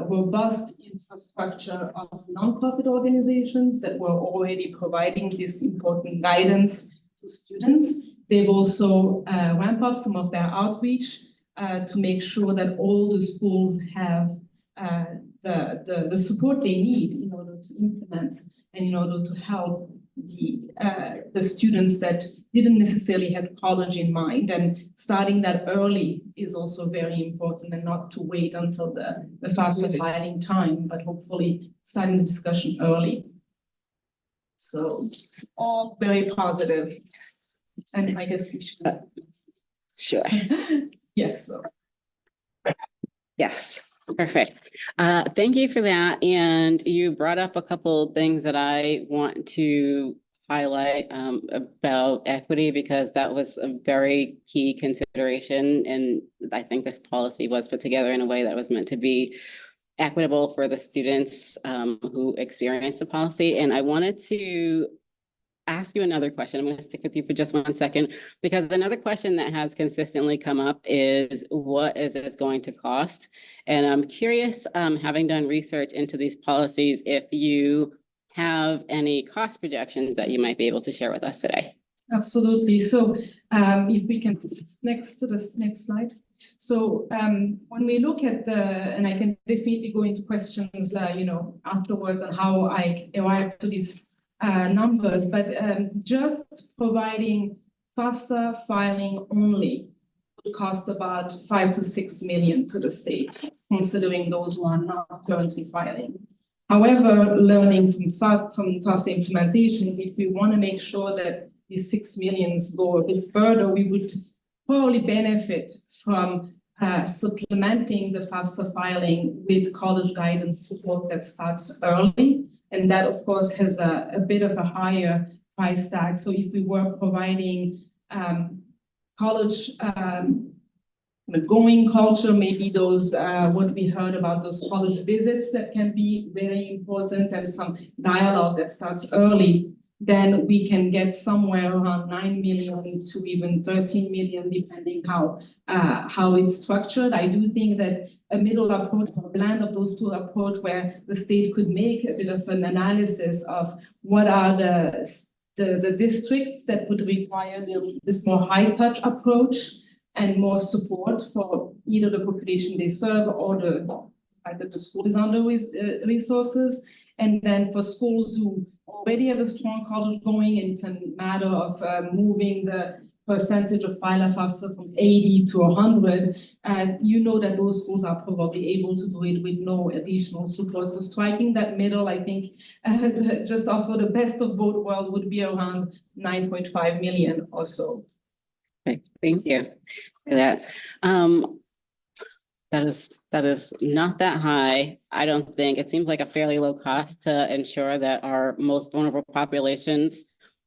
robust infrastructure of nonprofit organizations that were already providing this important guidance to students. They've also ramped up some of their outreach to make sure that all the schools have the support they need in order to implement and in order to help the students that didn't necessarily have college in mind. And starting that early is also very important, and not to wait until the FAFSA filing time, but hopefully starting the discussion early. So all very positive. And I guess we should. Sure. Yes. So. Yes. Perfect. Thank you for that. And you brought up a couple things that I want to highlight about equity, because that was a very key consideration. And I think this policy was put together in a way that was meant to be equitable for the students who experience the policy. And I wanted to ask you another question. I'm going to stick with you for just 1 second, because another question that has consistently come up is, what is this going to cost? And I'm curious, having done research into these policies, if you have any cost projections that you might be able to share with us today. Absolutely. So if we can next to this next slide. So when we look at and I can definitely go into questions, afterwards on how I arrived to these numbers, but just providing FAFSA filing only would cost about 5 to 6 million to the state, considering those who are not currently filing. However, learning from FAFSA implementations, if we want to make sure that these 6 millions go a bit further, we would probably benefit from supplementing the FAFSA filing with college guidance support that starts early. And that, of course, has a bit of a higher price tag. So if we were providing college going culture, maybe those what we heard about those college visits that can be very important, and some dialogue that starts early, then we can get somewhere around 9 million to even 13 million, depending how it's structured. I do think that a middle approach, or a blend of those two approach, where the state could make a bit of an analysis of what are the districts that would require this more high-touch approach and more support for either the population they serve or the fact that the school is under resources. And then for schools who already have a strong college going, and it's a matter of moving the percentage of filer FAFSA from 80 to 100, and that those schools are probably able to do it with no additional support. So striking that middle, I think, just offer the best of both worlds would be around 9.5 million or so. Okay, thank you for that. That is not that high. I don't think. It seems like a fairly low cost to ensure that our most vulnerable populations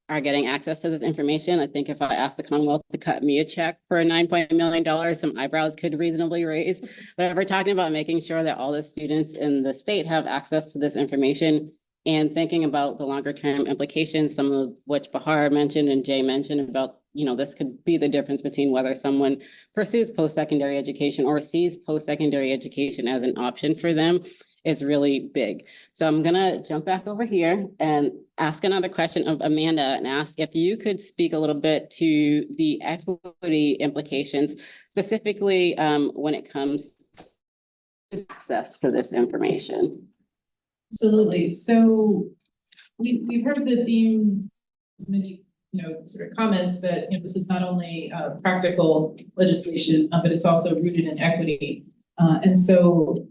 are getting access to this information. I think if I asked the Commonwealth to cut me a check for $9 million, some eyebrows could reasonably raise. But if we're talking about making sure that all the students in the state have access to this information and thinking about the longer term implications, some of which Bahar mentioned and Jay mentioned about, this could be the difference between whether someone pursues post-secondary education or sees post-secondary education as an option for them is really big. So I'm gonna jump back over here and ask another question of Amanda and ask if you could speak a little bit to the equity implications, specifically when it comes to access to this information. Absolutely. So we've heard the theme, many, sort of comments that, this is not only practical legislation, but it's also rooted in equity. And so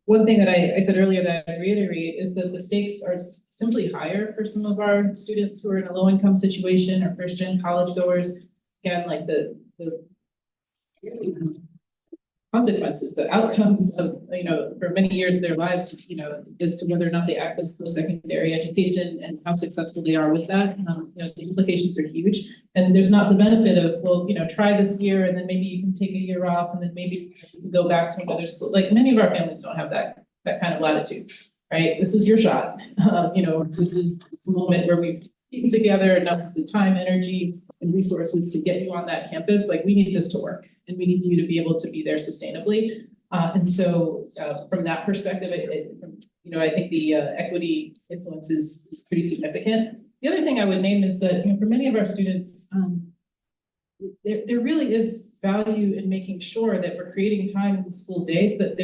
one thing that I said earlier that I reiterate is that the stakes are simply higher for some of our students who are in a low income situation or first gen college goers. Again, like the consequences, the outcomes of, for many years of their lives, as to whether or not they access post-secondary education and how successful they are with that. The implications are huge. And there's not the benefit of, well, try this year and then maybe you can take a year off and then maybe you can go back to another school. Like many of our families don't have that kind of latitude, right? This is your shot. This is the moment where we've pieced together enough of the time, energy, and resources to get you on that campus. Like we need this to work and we need you to be able to be there sustainably. And so from that perspective, I think the equity influence is pretty significant. The other thing I would name is that, for many of our students, there really is value in making sure that we're creating time in the school days, that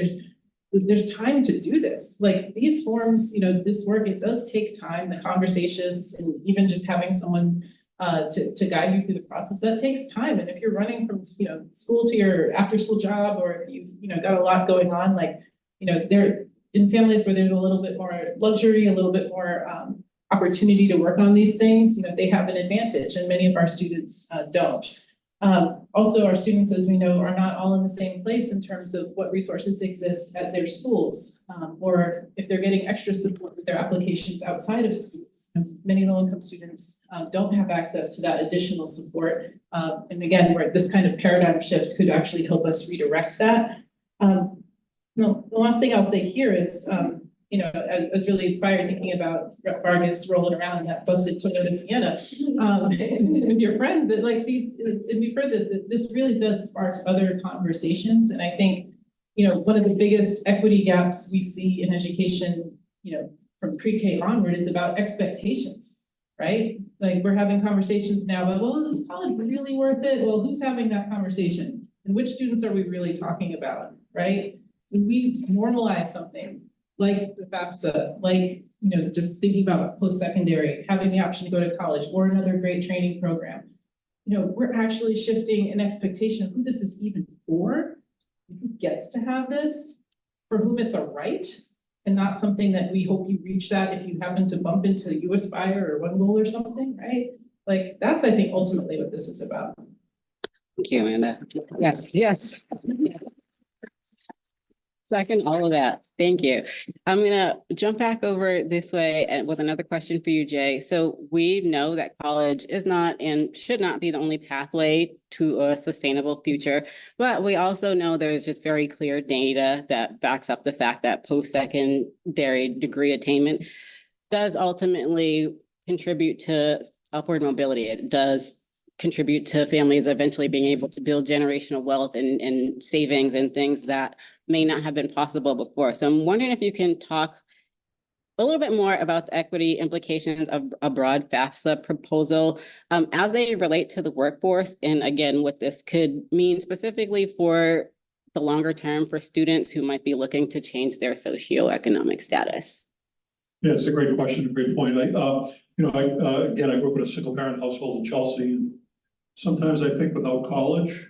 there's time to do this. Like these forms, this work, it does take time, the conversations, and even just having someone to guide you through the process, that takes time. And if you're running from, school to your after school job, or if you've, got a lot going on, like, they're in families where there's a little bit more luxury, a little bit more opportunity to work on these things, they have an advantage, and many of our students don't. Also, our students, as we know, are not all in the same place in terms of what resources exist at their schools, or if they're getting extra support with their applications outside of schools. Many low-income students don't have access to that additional support. And again, where this kind of paradigm shift could actually help us redirect that. The last thing I'll say here is, as really inspired thinking about Vargas rolling around in that busted Toyota Sienna, and your friends, that like these, and we've heard this, that this really does spark other conversations. And I think, one of the biggest equity gaps we see in education, from pre-K onward, is about expectations, right? Like we're having conversations now about, well, is college really worth it? Well, who's having that conversation? And which students are we really talking about, right? When we normalize something like the FAFSA, like, just thinking about post-secondary, having the option to go to college or another great training program, we're actually shifting an expectation of who this is even for, who gets to have this, for whom it's a right, and not something that we hope you reach that if you happen to bump into uAspire or OneGoal or something, right? Like that's, I think, ultimately what this is about. Thank you, Amanda. Yes. Second, all of that. Thank you. I'm gonna jump back over this way and with another question for you, Jay. So we know that college is not and should not be the only pathway to a sustainable future, but we also know there's just very clear data that backs up the fact that post-secondary degree attainment does ultimately contribute to upward mobility. It does contribute to families eventually being able to build generational wealth and savings and things that may not have been possible before. So I'm wondering if you can talk a little bit more about the equity implications of a broad FAFSA proposal as they relate to the workforce. And again, what this could mean specifically for the longer term for students who might be looking to change their socioeconomic status. Yeah, it's a great question, a great point. I grew up in a single parent household in Chelsea. And sometimes I think without college,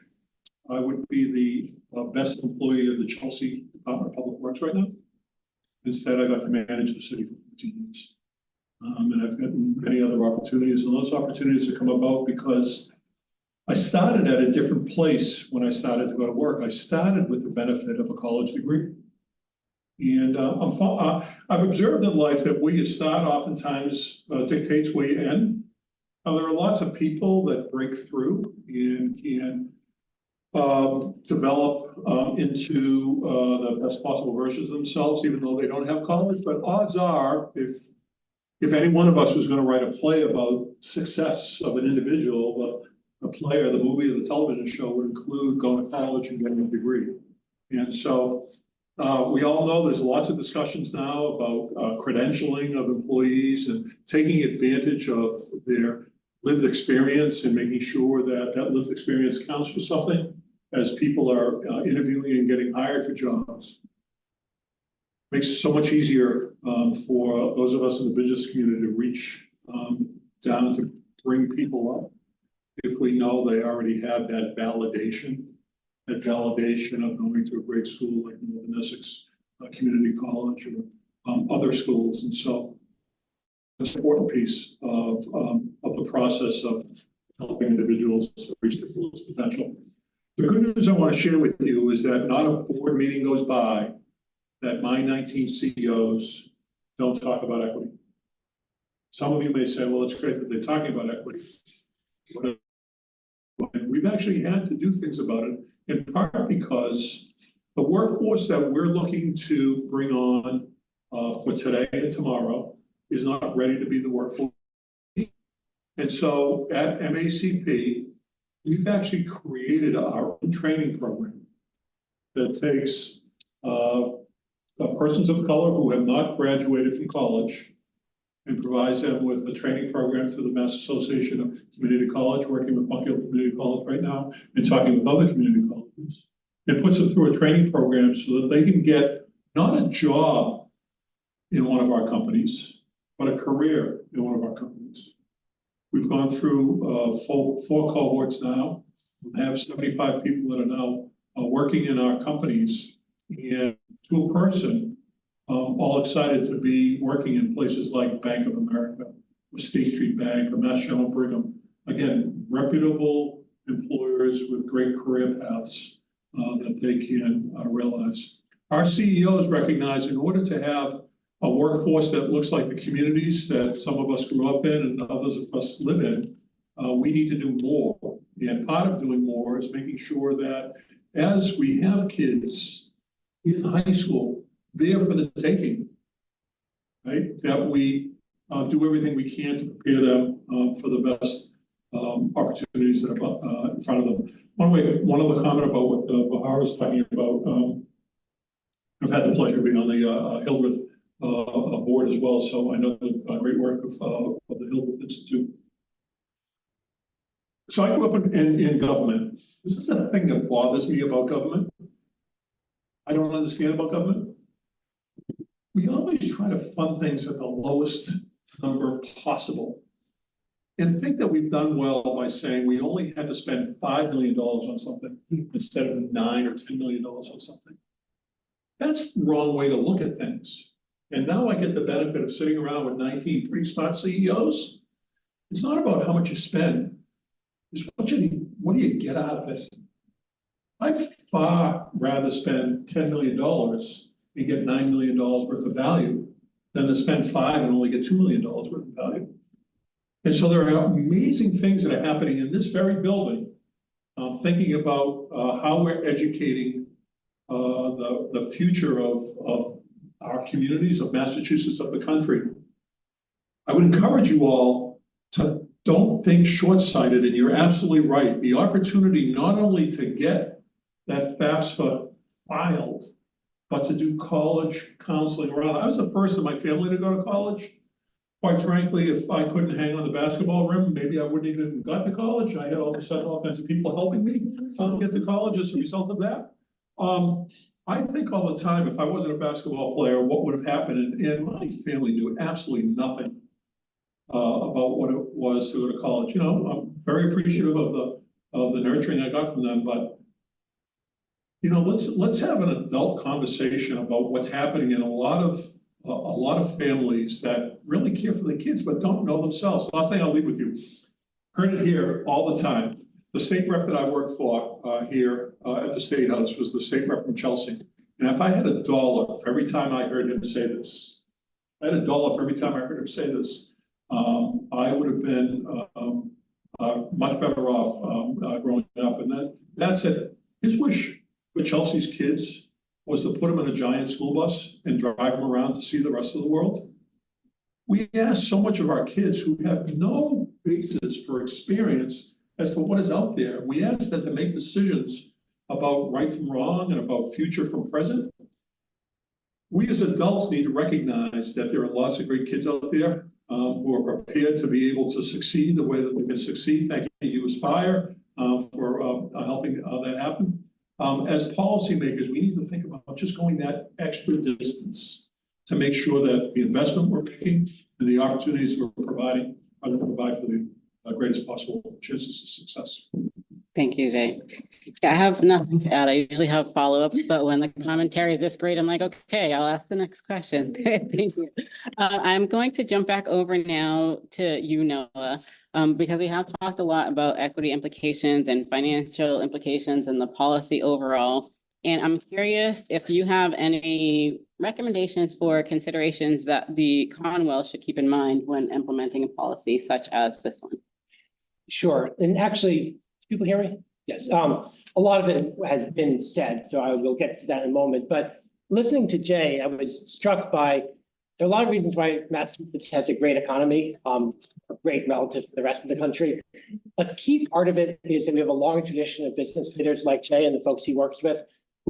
I would be the best employee of the Chelsea Department of Public Works right now. Instead, I got to manage the city for 15 years. And I've gotten many other opportunities, and those opportunities have come about because I started at a different place when I started to go to work. I started with the benefit of a college degree. And I've observed in life that where you start oftentimes dictates where you end. Now, there are lots of people that break through and can develop into the best possible versions of themselves, even though they don't have college. But odds are, if any one of us was going to write a play about success of an individual, the play or the movie or the television show would include going to college and getting a degree. And so we all know there's lots of discussions now about credentialing of employees and taking advantage of their lived experience and making sure that that lived experience counts for something as people are interviewing and getting hired for jobs. Makes it so much easier for those of us in the business community to reach down to bring people up if we know they already have that validation of going to a great school like Northern Essex Community College or other schools. And so it's an important piece of the process of helping individuals reach their fullest potential. The good news I want to share with you is that not a board meeting goes by that my 19 CEOs don't talk about equity. Some of you may say, well, it's great that they're talking about equity. And we've actually had to do things about it, in part because the workforce that we're looking to bring on for today and tomorrow is not ready to be the workforce. And so at MACP, we've actually created our own training program that takes persons of color who have not graduated from college and provides them with a training program through the Mass Association of Community College, working with Buckfield Community College right now, and talking with other community colleges, and puts them through a training program so that they can get not a job in one of our companies, but a career in one of our companies. We've gone through four cohorts now. We have 75 people that are now working in our companies, and to a person, all excited to be working in places like Bank of America, or State Street Bank, or Mass General Brigham. Again, reputable employers with great career paths that they can realize. Our CEOs recognize in order to have a workforce that looks like the communities that some of us grew up in and others of us live in, we need to do more. And part of doing more is making sure that as we have kids in high school, there for the taking, right? That we do everything we can to prepare them for the best opportunities that are in front of them. One other comment about what Bahar was talking about. I've had the pleasure of being on the Hildreth board as well, so I know the great work of the Hildreth Institute. So I grew up in government. This is the thing that bothers me about government. I don't understand about government. We always try to fund things at the lowest number possible and think that we've done well by saying we only had to spend $5 million on something instead of $9 or $10 million on something. That's the wrong way to look at things. And now I get the benefit of sitting around with 19 pretty smart CEOs. It's not about how much you spend, it's what do you get out of it? I'd far rather spend $10 million and get $9 million worth of value than to spend 5 and only get $2 million worth of value. And so there are amazing things that are happening in this very building, thinking about how we're educating the future of our communities, of Massachusetts, of the country. I would encourage you all to don't think short-sighted, and you're absolutely right. The opportunity not only to get that FAFSA filed, but to do college counseling around. I was the first in my family to go to college. Quite frankly, if I couldn't hang on the basketball rim, maybe I wouldn't even got to college. I had all of a sudden all kinds of people helping me get to college as a result of that. I think all the time, if I wasn't a basketball player, what would have happened? And my family knew absolutely nothing about what it was to go to college. You know, I'm very appreciative of the nurturing I got from them, but you know, let's have an adult conversation about what's happening in a lot of families that really care for the kids but don't know themselves. Last thing I'll leave with you. Heard it here all the time. The state rep that I worked for here at the State House was the state rep from Chelsea. And if I had $1 for every time I heard him say this, I had $1 for every time I heard him say this, I would have been much better off growing up. And that's it. His wish for Chelsea's kids was to put them in a giant school bus and drive them around to see the rest of the world. We ask so much of our kids who have no basis for experience as to what is out there. We ask them to make decisions about right from wrong and about future from present. We as adults need to recognize that there are lots of great kids out there who are prepared to be able to succeed the way that we can succeed. Thank you, uAspire, for helping that happen. As policymakers, we need to think about just going that extra distance to make sure that the investment we're making and the opportunities we're providing are going to provide for the greatest possible chances of success. Thank you, Jay. Yeah, I have nothing to add. I usually have follow-ups, but when the commentary is this great, I'm like, okay, I'll ask the next question. Thank you. I'm going to jump back over now to you, Noah, because we have talked a lot about equity implications and financial implications and the policy overall. And I'm curious if you have any recommendations for considerations that the Commonwealth should keep in mind when implementing a policy such as this one. Sure, and actually, people hear me? Yes, a lot of it has been said, so I will get to that in a moment. But listening to Jay, I was struck by, there are a lot of reasons why Massachusetts has a great economy, great relative to the rest of the country. A key part of it is that we have a long tradition of business leaders like Jay and the folks he works with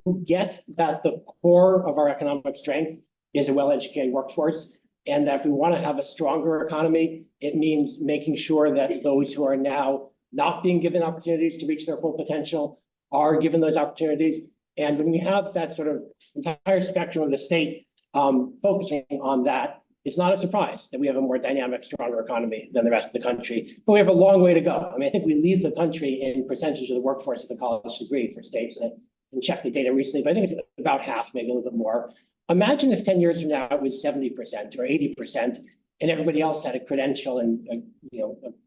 who get that the core of our economic strength is a well-educated workforce. And that if we want to have a stronger economy, it means making sure that those who are now not being given opportunities to reach their full potential are given those opportunities. And when we have that sort of entire spectrum of the state focusing on that, it's not a surprise that we have a more dynamic, stronger economy than the rest of the country. But we have a long way to go. I mean, I think we lead the country in percentage of the workforce with a college degree for states. And I checked the data recently, but I think it's about half, maybe a little bit more. Imagine if 10 years from now it was 70% or 80%, and everybody else had a credential and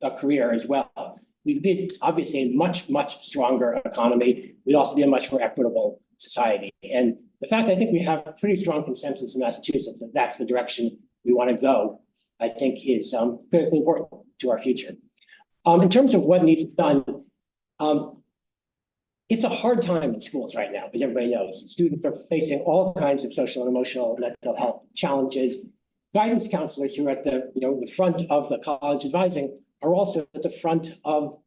a career as well. We'd be obviously a much, much stronger economy. We'd also be a much more equitable society. And the fact that I think we have a pretty strong consensus in Massachusetts that that's the direction we want to go, I think is critically important to our future. In terms of what needs to be done, it's a hard time in schools right now, as everybody knows. Students are facing all kinds of social and emotional mental health challenges. Guidance counselors who are at the front of the college advising are also at the front of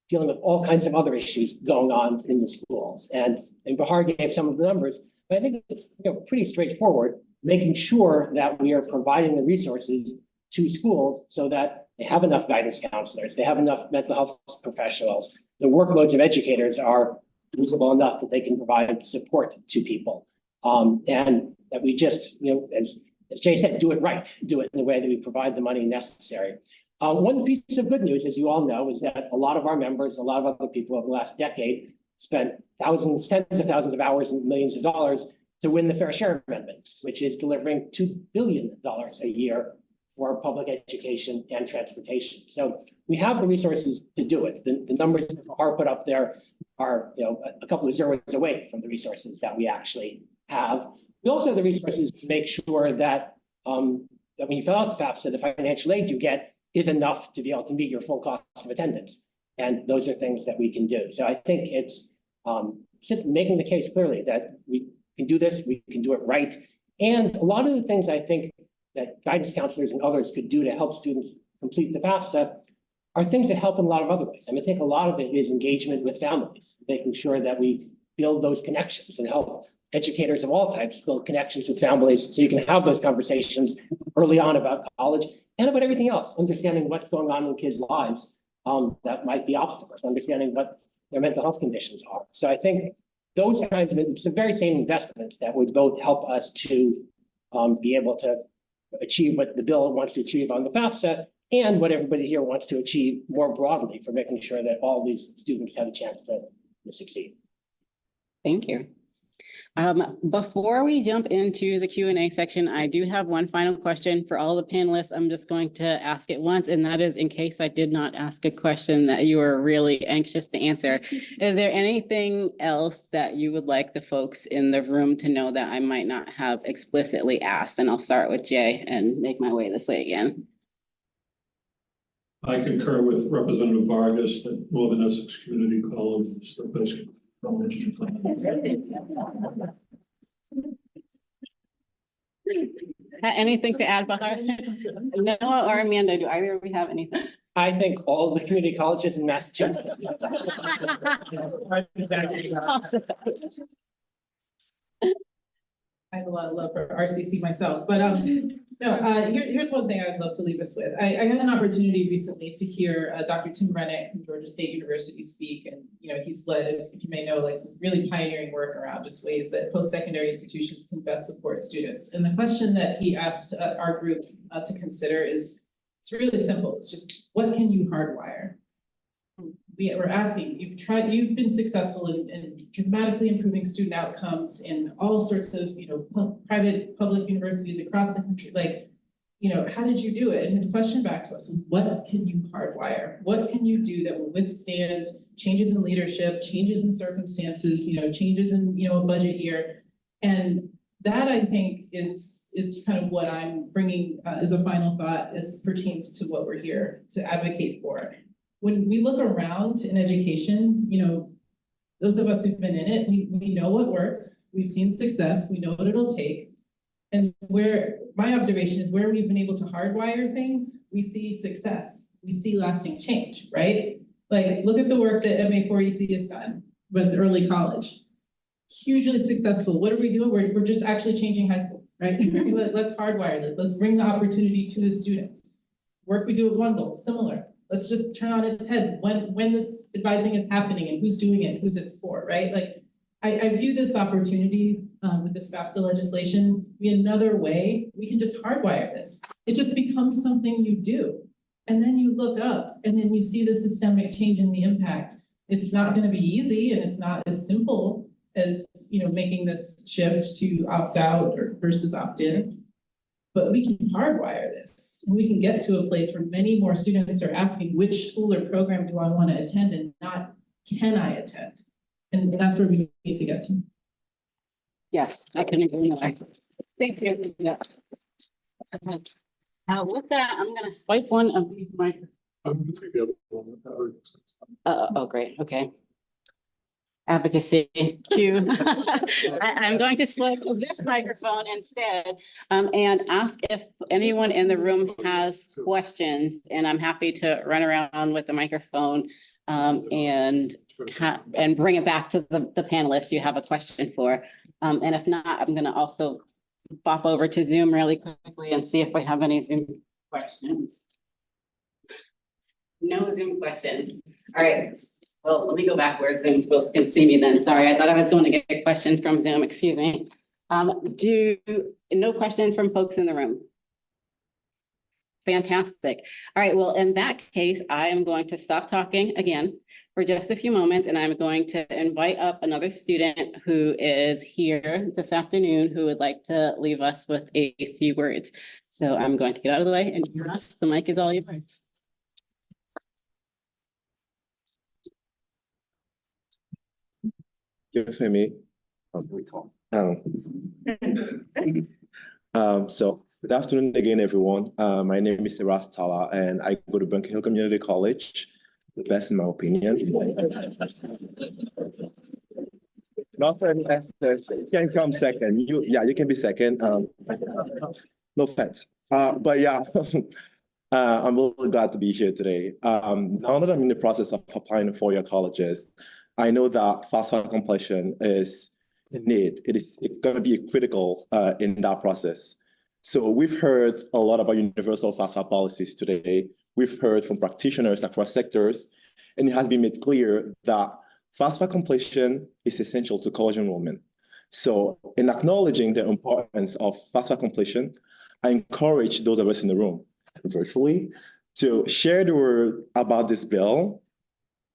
dealing with all kinds of other issues going on in the schools. And Bahar gave some of the numbers, but I think it's pretty straightforward, making sure that we are providing the resources to schools so that they have enough guidance counselors, they have enough mental health professionals, the workloads of educators are reasonable enough that they can provide support to people. And that we just, as Jay said, do it right, do it in the way that we provide the money necessary. One piece of good news, as you all know, is that a lot of our members, a lot of other people over the last decade spent thousands, tens of thousands of hours and millions of dollars to win the Fair Share Amendment, which is delivering $2 billion a year for public education and transportation. So we have the resources to do it. The numbers that are put up there are a couple of zeros away from the resources that we actually have. We also have the resources to make sure that when you fill out the FAFSA, the financial aid you get is enough to be able to meet your full cost of attendance. And those are things that we can do. So I think it's just making the case clearly that we can do this, we can do it right. And a lot of the things I think that guidance counselors and others could do to help students complete the FAFSA are things that help in a lot of other ways. I mean, I think a lot of it is engagement with families, making sure that we build those connections and help educators of all types build connections with families so you can have those conversations early on about college and about everything else, understanding what's going on in kids' lives that might be obstacles, understanding what their mental health conditions are. So I think those kinds of, it's the very same investments that would both help us to be able to achieve what the bill wants to achieve on the FAFSA and what everybody here wants to achieve more broadly for making sure that all these students have a chance to succeed. Thank you. Before we jump into the Q&A section, I do have one final question for all the panelists. I'm just going to ask it once, and that is in case I did not ask a question that you are really anxious to answer. Is there anything else that you would like the folks in the room to know that I might not have explicitly asked? And I'll start with Jay and make my way this way again. I concur with Representative Vargas that Northern Essex Community College is the best college in town. Anything to add, Bahar? Noah or Amanda, do either of you have anything? I think all the community colleges in Massachusetts. I have a lot of love for RCC myself, but here's one thing I'd love to leave us with. I had an opportunity recently to hear Dr. Tim Rennick from Georgia State University speak, and he's led, as you may know, like some really pioneering work around just ways that post-secondary institutions can best support students. And the question that he asked our group to consider is, it's really simple. It's just, what can you hardwire? We're asking, you've been successful in dramatically improving student outcomes in all sorts of, private, public universities across the country. Like, how did you do it? And his question back to us was, what can you hardwire? What can you do that will withstand changes in leadership, changes in circumstances, changes in, a budget year? And that, I think, is kind of what I'm bringing as a final thought as pertains to what we're here to advocate for. When we look around in education, those of us who've been in it, we know what works. We've seen success. We know what it'll take. And where my observation is where we've been able to hardwire things, we see success. We see lasting change, right? Like, look at the work that MA4EC has done with early college. Hugely successful. What are we doing? We're just actually changing high school, right? Let's hardwire this. Let's bring the opportunity to the students. Work we do at OneGoal, similar. Let's just turn on its head when this advising is happening and who's doing it, who's it's for, right? Like, I view this opportunity with this FAFSA legislation be another way we can just hardwire this. It just becomes something you do. And then you look up and then you see the systemic change in the impact. It's not going to be easy, and it's not as simple as, making this shift to opt out or versus opt in. But we can hardwire this. We can get to a place where many more students are asking, which school or program do I want to attend, and not, can I attend? And that's where we need to get to. Yes, I can agree more. Thank you. Yeah. Okay. With that, I'm going to swipe one of these microphones. Oh, great. Okay. Advocacy cue. I'm going to swipe this microphone instead and ask if anyone in the room has questions, and I'm happy to run around with the microphone and bring it back to the panelists you have a question for. And if not, I'm going to also pop over to Zoom really quickly and see if we have any Zoom questions. No Zoom questions. All right. Well, let me go backwards and folks can see me then. Sorry, I thought I was going to get questions from Zoom, excuse me. No questions from folks in the room? Fantastic. All right, well, in that case, I am going to stop talking again for just a few moments, and I'm going to invite up another student who is here this afternoon who would like to leave us with a few words. So I'm going to get out of the way, and Russ, the mic is all yours. For me. So good afternoon again, everyone. My name is Ras Tala, and I go to Bunker Hill Community College, the best in my opinion. Nothing access. You can come second. You can be second. No offense. But yeah, I'm really glad to be here today. Now that I'm in the process of applying for your colleges, I know that FAFSA completion is a need. It's going to be critical in that process. So we've heard a lot about universal FAFSA policies today. We've heard from practitioners across sectors, and it has been made clear that FAFSA completion is essential to college enrollment. So in acknowledging the importance of FAFSA completion, I encourage those of us in the room virtually to share the word about this bill.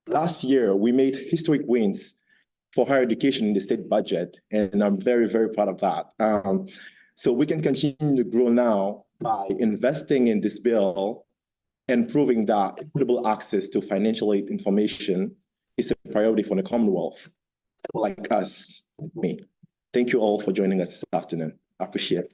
Last year, we made historic wins for higher education in the state budget, and I'm very, very proud of that. So we can continue to grow now by investing in this bill and proving that equitable access to financial aid information is a priority for the Commonwealth, like us, like me. Thank you all for joining us this afternoon. I appreciate it.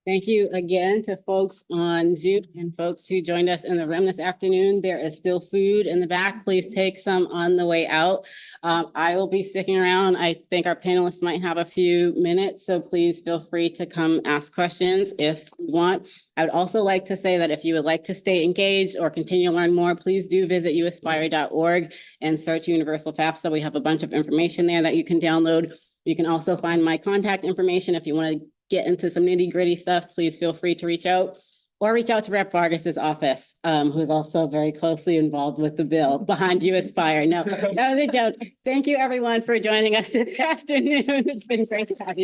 Thank you again to folks on Zoom and folks who joined us in the room this afternoon. There is still food in the back. Please take some on the way out. I will be sticking around. I think our panelists might have a few minutes, so please feel free to come ask questions if you want. I would also like to say that if you would like to stay engaged or continue to learn more, please do visit uAspire.org and search Universal FAFSA. We have a bunch of information there that you can download. You can also find my contact information if you want to get into some nitty gritty stuff. Please feel free to reach out or reach out to Rep. Vargas's office, who's also very closely involved with the bill behind uAspire. No, that was a joke. Thank you everyone for joining us this afternoon. It's been great to have you.